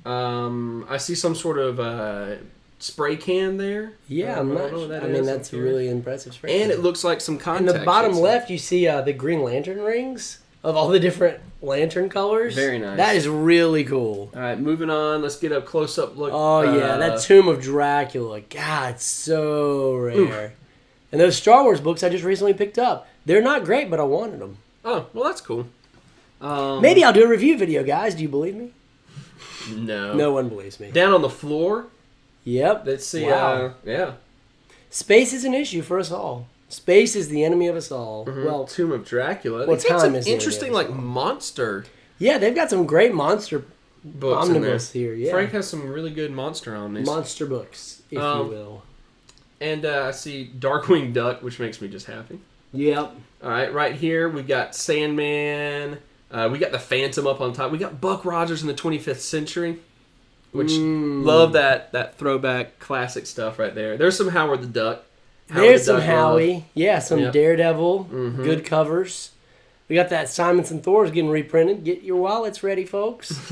I see some sort of spray can there. Yeah, I don't know what that is that's up here. really impressive. Spray And can. it looks like some In contact. the bottom sheets. left, you see the Green Lantern rings of all the different lantern colors. Very nice. That is really cool. All right, moving on. Let's get a close-up look. Oh yeah, that Tomb of Dracula. God, it's so rare. And those Star Wars books I just recently picked up. They're not great, but I wanted them. Oh, well, that's cool. Maybe I'll do a review video, guys. Do you believe me? No. No one believes me. Down on the floor. Yep. Let's see. Wow. Yeah. Space is an issue for us all. Space is the enemy of us all. Well, Tomb of Dracula. Well, It's got time some is the interesting, enemy of like, us all. monster yeah, they've got some great monster books in there. omnibus here. Yeah, Frank has some really good monster omnis. monster books, if you will. And I see Darkwing Duck, which makes me just happy. Yep. All right, right here we got Sandman. We got the Phantom up on top. We got Buck Rogers in the 25th century, which love that throwback classic stuff right there. There's some Howard the Duck. There's the some Duck Howie. love. Yeah, some Yep. Daredevil. Good covers. We got that Simonson Thor's getting reprinted. Get your wallets ready, folks.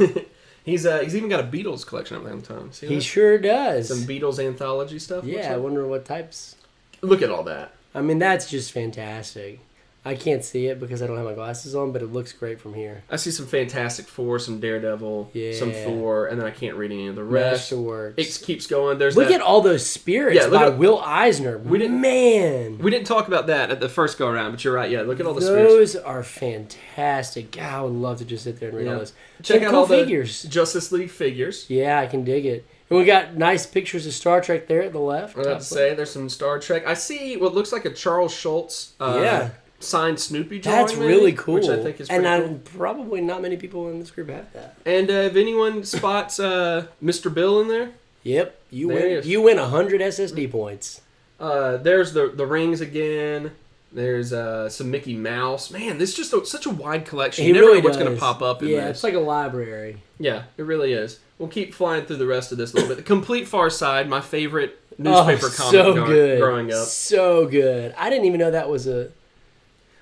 He's even got a Beatles collection up there on time. See He that? sure does. Some Beatles anthology stuff. looks Yeah, I like. wonder what types. Look at all that. I mean, that's just fantastic. I can't see it because I don't have my glasses on, but it looks great from here. I see some Fantastic Four, some Daredevil, some Yeah. Thor, and then I can't read any of the rest. Masterworks. It keeps going. There's Look that. at all those spirits Yeah, look by at- Will Eisner. Man. We didn't talk about that at the first go around, but you're right. Yeah, look at all the spirits. Those are fantastic. God, I would love to just sit there and read Yeah. all this. Check Some out cool all figures. the Justice League figures. Yeah, I can dig it. And we got nice pictures of Star Trek there at the left. I was about to say there's some Star Trek. I see what looks like a Charles Schultz Yeah. signed Snoopy drawing. That's maybe, really cool. Which I think is pretty and cool. probably not many people in this group have that. And if anyone spots Mr. Bill in there, Yep, you There he win. is. You win 100 SSD points. there's the rings again. There's some Mickey Mouse. Man, this is just such a wide collection. You never know what's going to pop up in Yeah, this. it's like a library. Yeah, it really is. We'll keep flying through the rest of this a little bit. The Complete Far Side, my favorite newspaper comic so good. growing up. So good. I didn't even know that was a.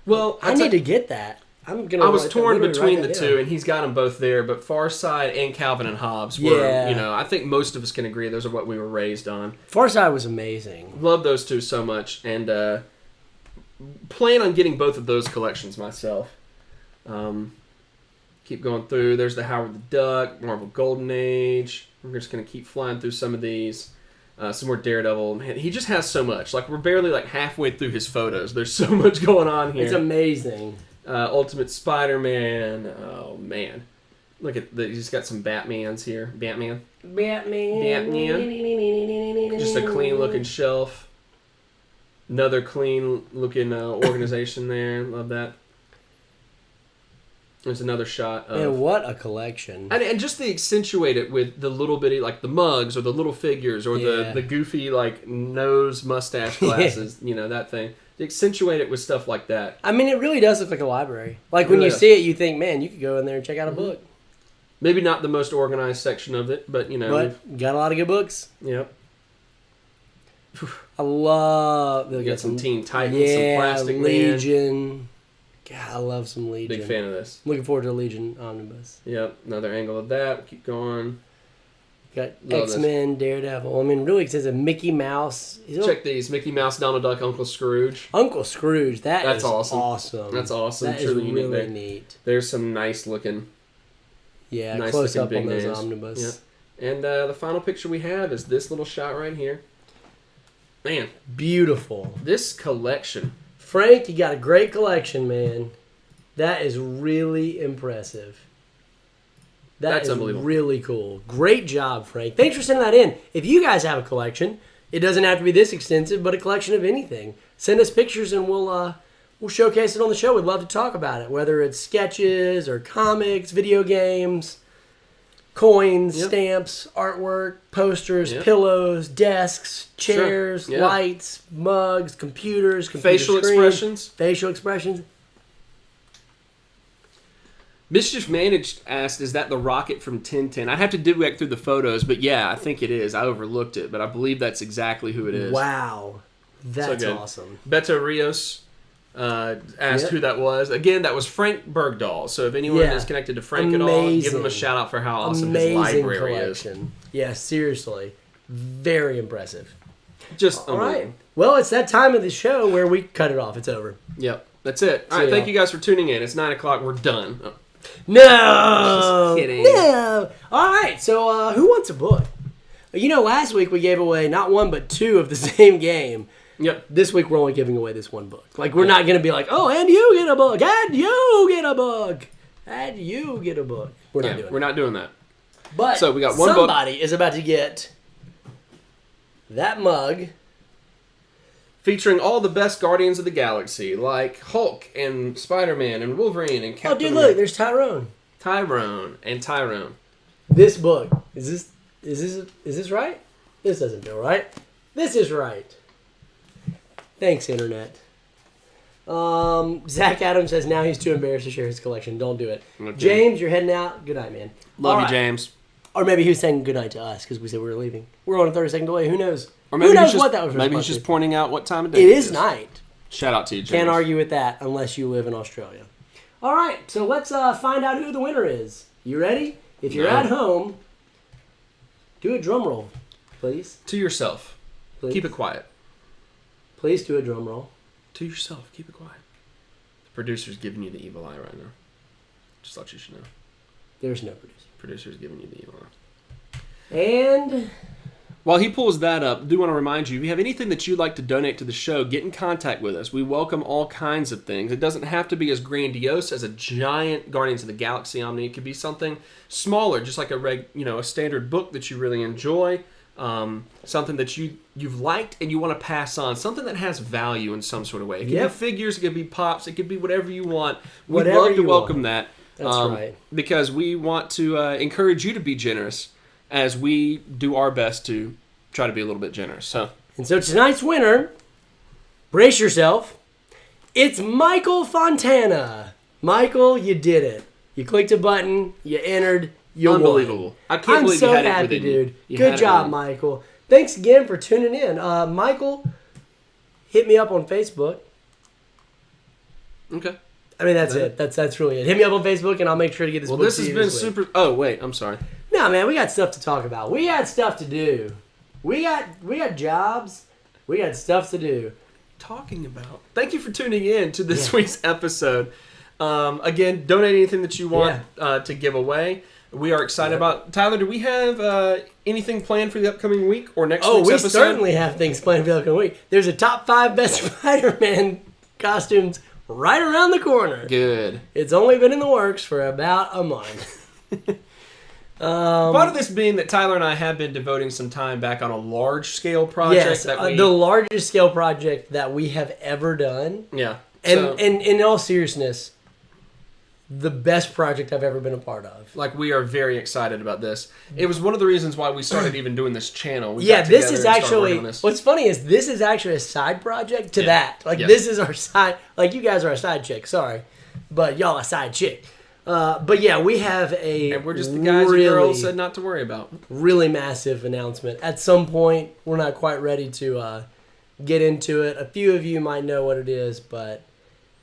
Well, I need to get that. I'm gonna. I was write that- torn literally between write the that two, down. and he's got them both there. But Far Side and Calvin and Hobbes were, Yeah. I think most of us can agree those are what we were raised on. Far Side was amazing. Love those two so much, and plan on getting both of those collections myself. Keep going through. There's the Howard the Duck, Marvel Golden Age. We're just gonna keep flying through some of these. Some more Daredevil. Man, he just has so much. Like we're barely like halfway through his photos. There's so much going on here. It's amazing. Ultimate Spider-Man. Oh man, look at he's got some Batmans here. Batman. Just a clean looking shelf. Another clean looking organization there. Love that. There's another shot of. Man, what a collection. And just to accentuate it with the little bitty, like the mugs or the little figures or Yeah. the goofy, like, nose mustache glasses, that thing. To accentuate it with stuff like that. I mean, it really does look like a library. Like, when Really you does. see it, you think, man, you could go in there and check out a book. Maybe not the most organized section of it, but, But got a lot of good books. Yep. I love... You got some Teen Titans, yeah, some Plastic Man. Legion. God, I love some Legion. Big fan of this. Looking forward to Legion Omnibus. Yep, another angle of that. Keep going. Got Love X-Men, Daredevil. I mean, really extensive. Mickey Mouse. Check these. Mickey Mouse, Donald Duck, Uncle Scrooge. Uncle Scrooge. That's is awesome. That's awesome. That is Truly unique really there. neat. There's some nice looking. Yeah, Nice close looking up big on those names. omnibus. Yeah. And the final picture we have is this little shot right here. Man, Beautiful. this collection. Frank, you got a great collection, man. That is really impressive. That's Is unbelievable. really cool. Great job, Frank. Thanks for sending that in. If you guys have a collection, it doesn't have to be this extensive, but a collection of anything. Send us pictures and we'll showcase it on the show. We'd love to talk about it, whether it's sketches or comics, video games, coins, Yep. stamps, artwork, posters, Yep. pillows, desks, chairs, Sure. Yeah. lights, mugs, computers, computer Facial screens, expressions. facial expressions. Mischief Managed asked, is that the rocket from Tintin? I'd have to dig back through the photos, but yeah, I think it is. I overlooked it, but I believe that's exactly who it is. Wow. That's good. awesome. Beto Rios asked who that was. Again, that was Frank Bergdahl. So if anyone is connected to Frank at all, give him a shout out for how awesome his library collection. Yeah, seriously. Very impressive. Just all right. Well, it's that time of the show where we cut it off. It's over. Yep. That's it. All right. Thank you guys for tuning in. It's 9 o'clock. We're done. Oh. No! Just kidding. No! All right. So, who wants a book? You know, last week we gave away not one but two of the same game. Yep. This week we're only giving away this one book. Like, we're not going to be like, oh, and you get a book, and you get a book, and you get a book. We're not doing that. We're not doing that. But so we got one somebody is about to get that mug. Featuring all the best Guardians of the Galaxy, like Hulk and Spider-Man and Wolverine and Captain America. Oh, dude, look, there's Tyrone. Tyrone. This book. Is this right? This doesn't feel right. This is right. Thanks, Internet. Zach Adams says now he's too embarrassed to share his collection. Don't do it. Okay. James, you're heading out. Good night, man. Love you, James. Or maybe he was saying good night to us because we said we were leaving. We're on a 30-second delay. Who knows? Or maybe Who knows what that was? Maybe he's just pointing out what time of day it is. Night. Shout out to you, James. Can't argue with that unless you live in Australia. All right, so let's find out who the winner is. You ready? If you're at home, do a drum roll, please. To yourself. Please. Keep it quiet. Please do a drum roll. To yourself. Keep it quiet. The producer's giving you the evil eye right now. Just thought you should know. There's no producer. Producer's giving you the evil eye. And while he pulls that up, I do want to remind you, if you have anything that you'd like to donate to the show, get in contact with us. We welcome all kinds of things. It doesn't have to be as grandiose as a giant Guardians of the Galaxy Omni. It could be something smaller, just like a standard book that you really enjoy, something that you've liked and you want to pass on, something that has value in some sort of way. It could be figures, it could be pops, it could be whatever you want. We'd love to welcome that. That's right. Because we want to encourage you to be generous as we do our best to try to be a little bit generous. And so tonight's winner, brace yourself, it's Michael Fontana. Michael, you did it. You clicked a button, you entered, you won. Unbelievable. I can't believe you had it within you. Dude. Good job, Michael. Thanks again for tuning in. Michael, hit me up on Facebook. Okay. I mean, that's it. That's really it. Hit me up on Facebook, and I'll make sure to get this book to you. Well, this has been super... Oh, wait. I'm sorry. No, man. We got stuff to talk about. We got stuff to do. We got jobs. We got stuff to do. Talking about... Thank you for tuning in to this week's episode. Again, donate anything that you want to give away. We are excited about... Tyler, do we have anything planned for the upcoming week or next week's episode? We certainly have things planned for the upcoming week. There's a top 5 best Spider-Man costumes right around the corner. Good. It's only been in the works for about a month. Part of this being that Tyler and I have been devoting some time back on a large-scale project. Yes, the largest scale project that we have ever done. Yeah. And in all seriousness, the best project I've ever been a part of. Like, we are very excited about this. It was one of the reasons why we started even doing this channel. This is actually... What's funny is this is actually a side project to that. Like, this is our side... Like, you guys are a side chick, sorry. But y'all a side chick. But yeah, we have a... And we're just the guys and girls said not to worry about. Really massive announcement. At some point, we're not quite ready to get into it. A few of you might know what it is, but...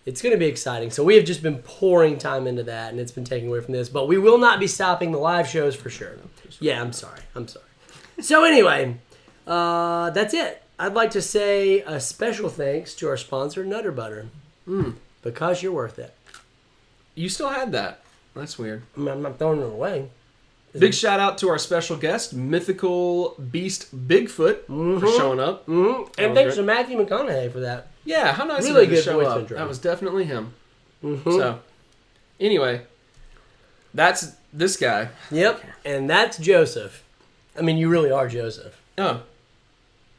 It's going to be exciting. So we have just been pouring time into that, and it's been taken away from this. But we will not be stopping the live shows for sure. Yeah, I'm sorry. So anyway, that's it. I'd like to say a special thanks to our sponsor, Nutter Butter. Because you're worth it. You still had that. That's weird. I'm not throwing it away. Big shout out to our special guest, Mythical Beast Bigfoot, for showing up. And thanks to Matthew McConaughey for that. Yeah, how nice really of him to show voice up. intro. That was definitely him. So, anyway, that's this guy. Yep, and that's Joseph. I mean, you really are Joseph. Oh.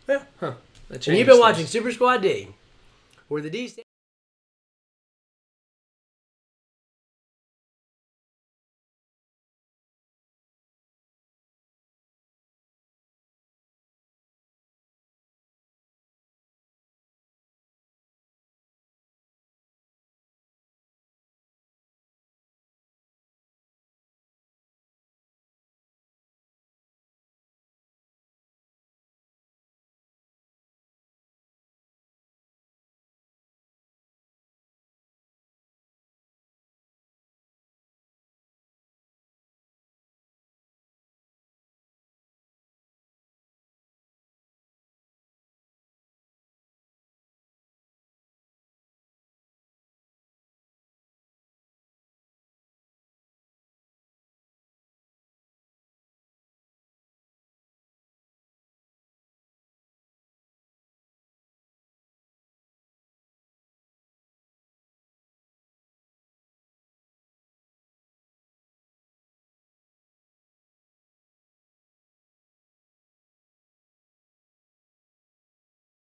Yeah. Huh. And you've been watching Super Squad D, where the D stands...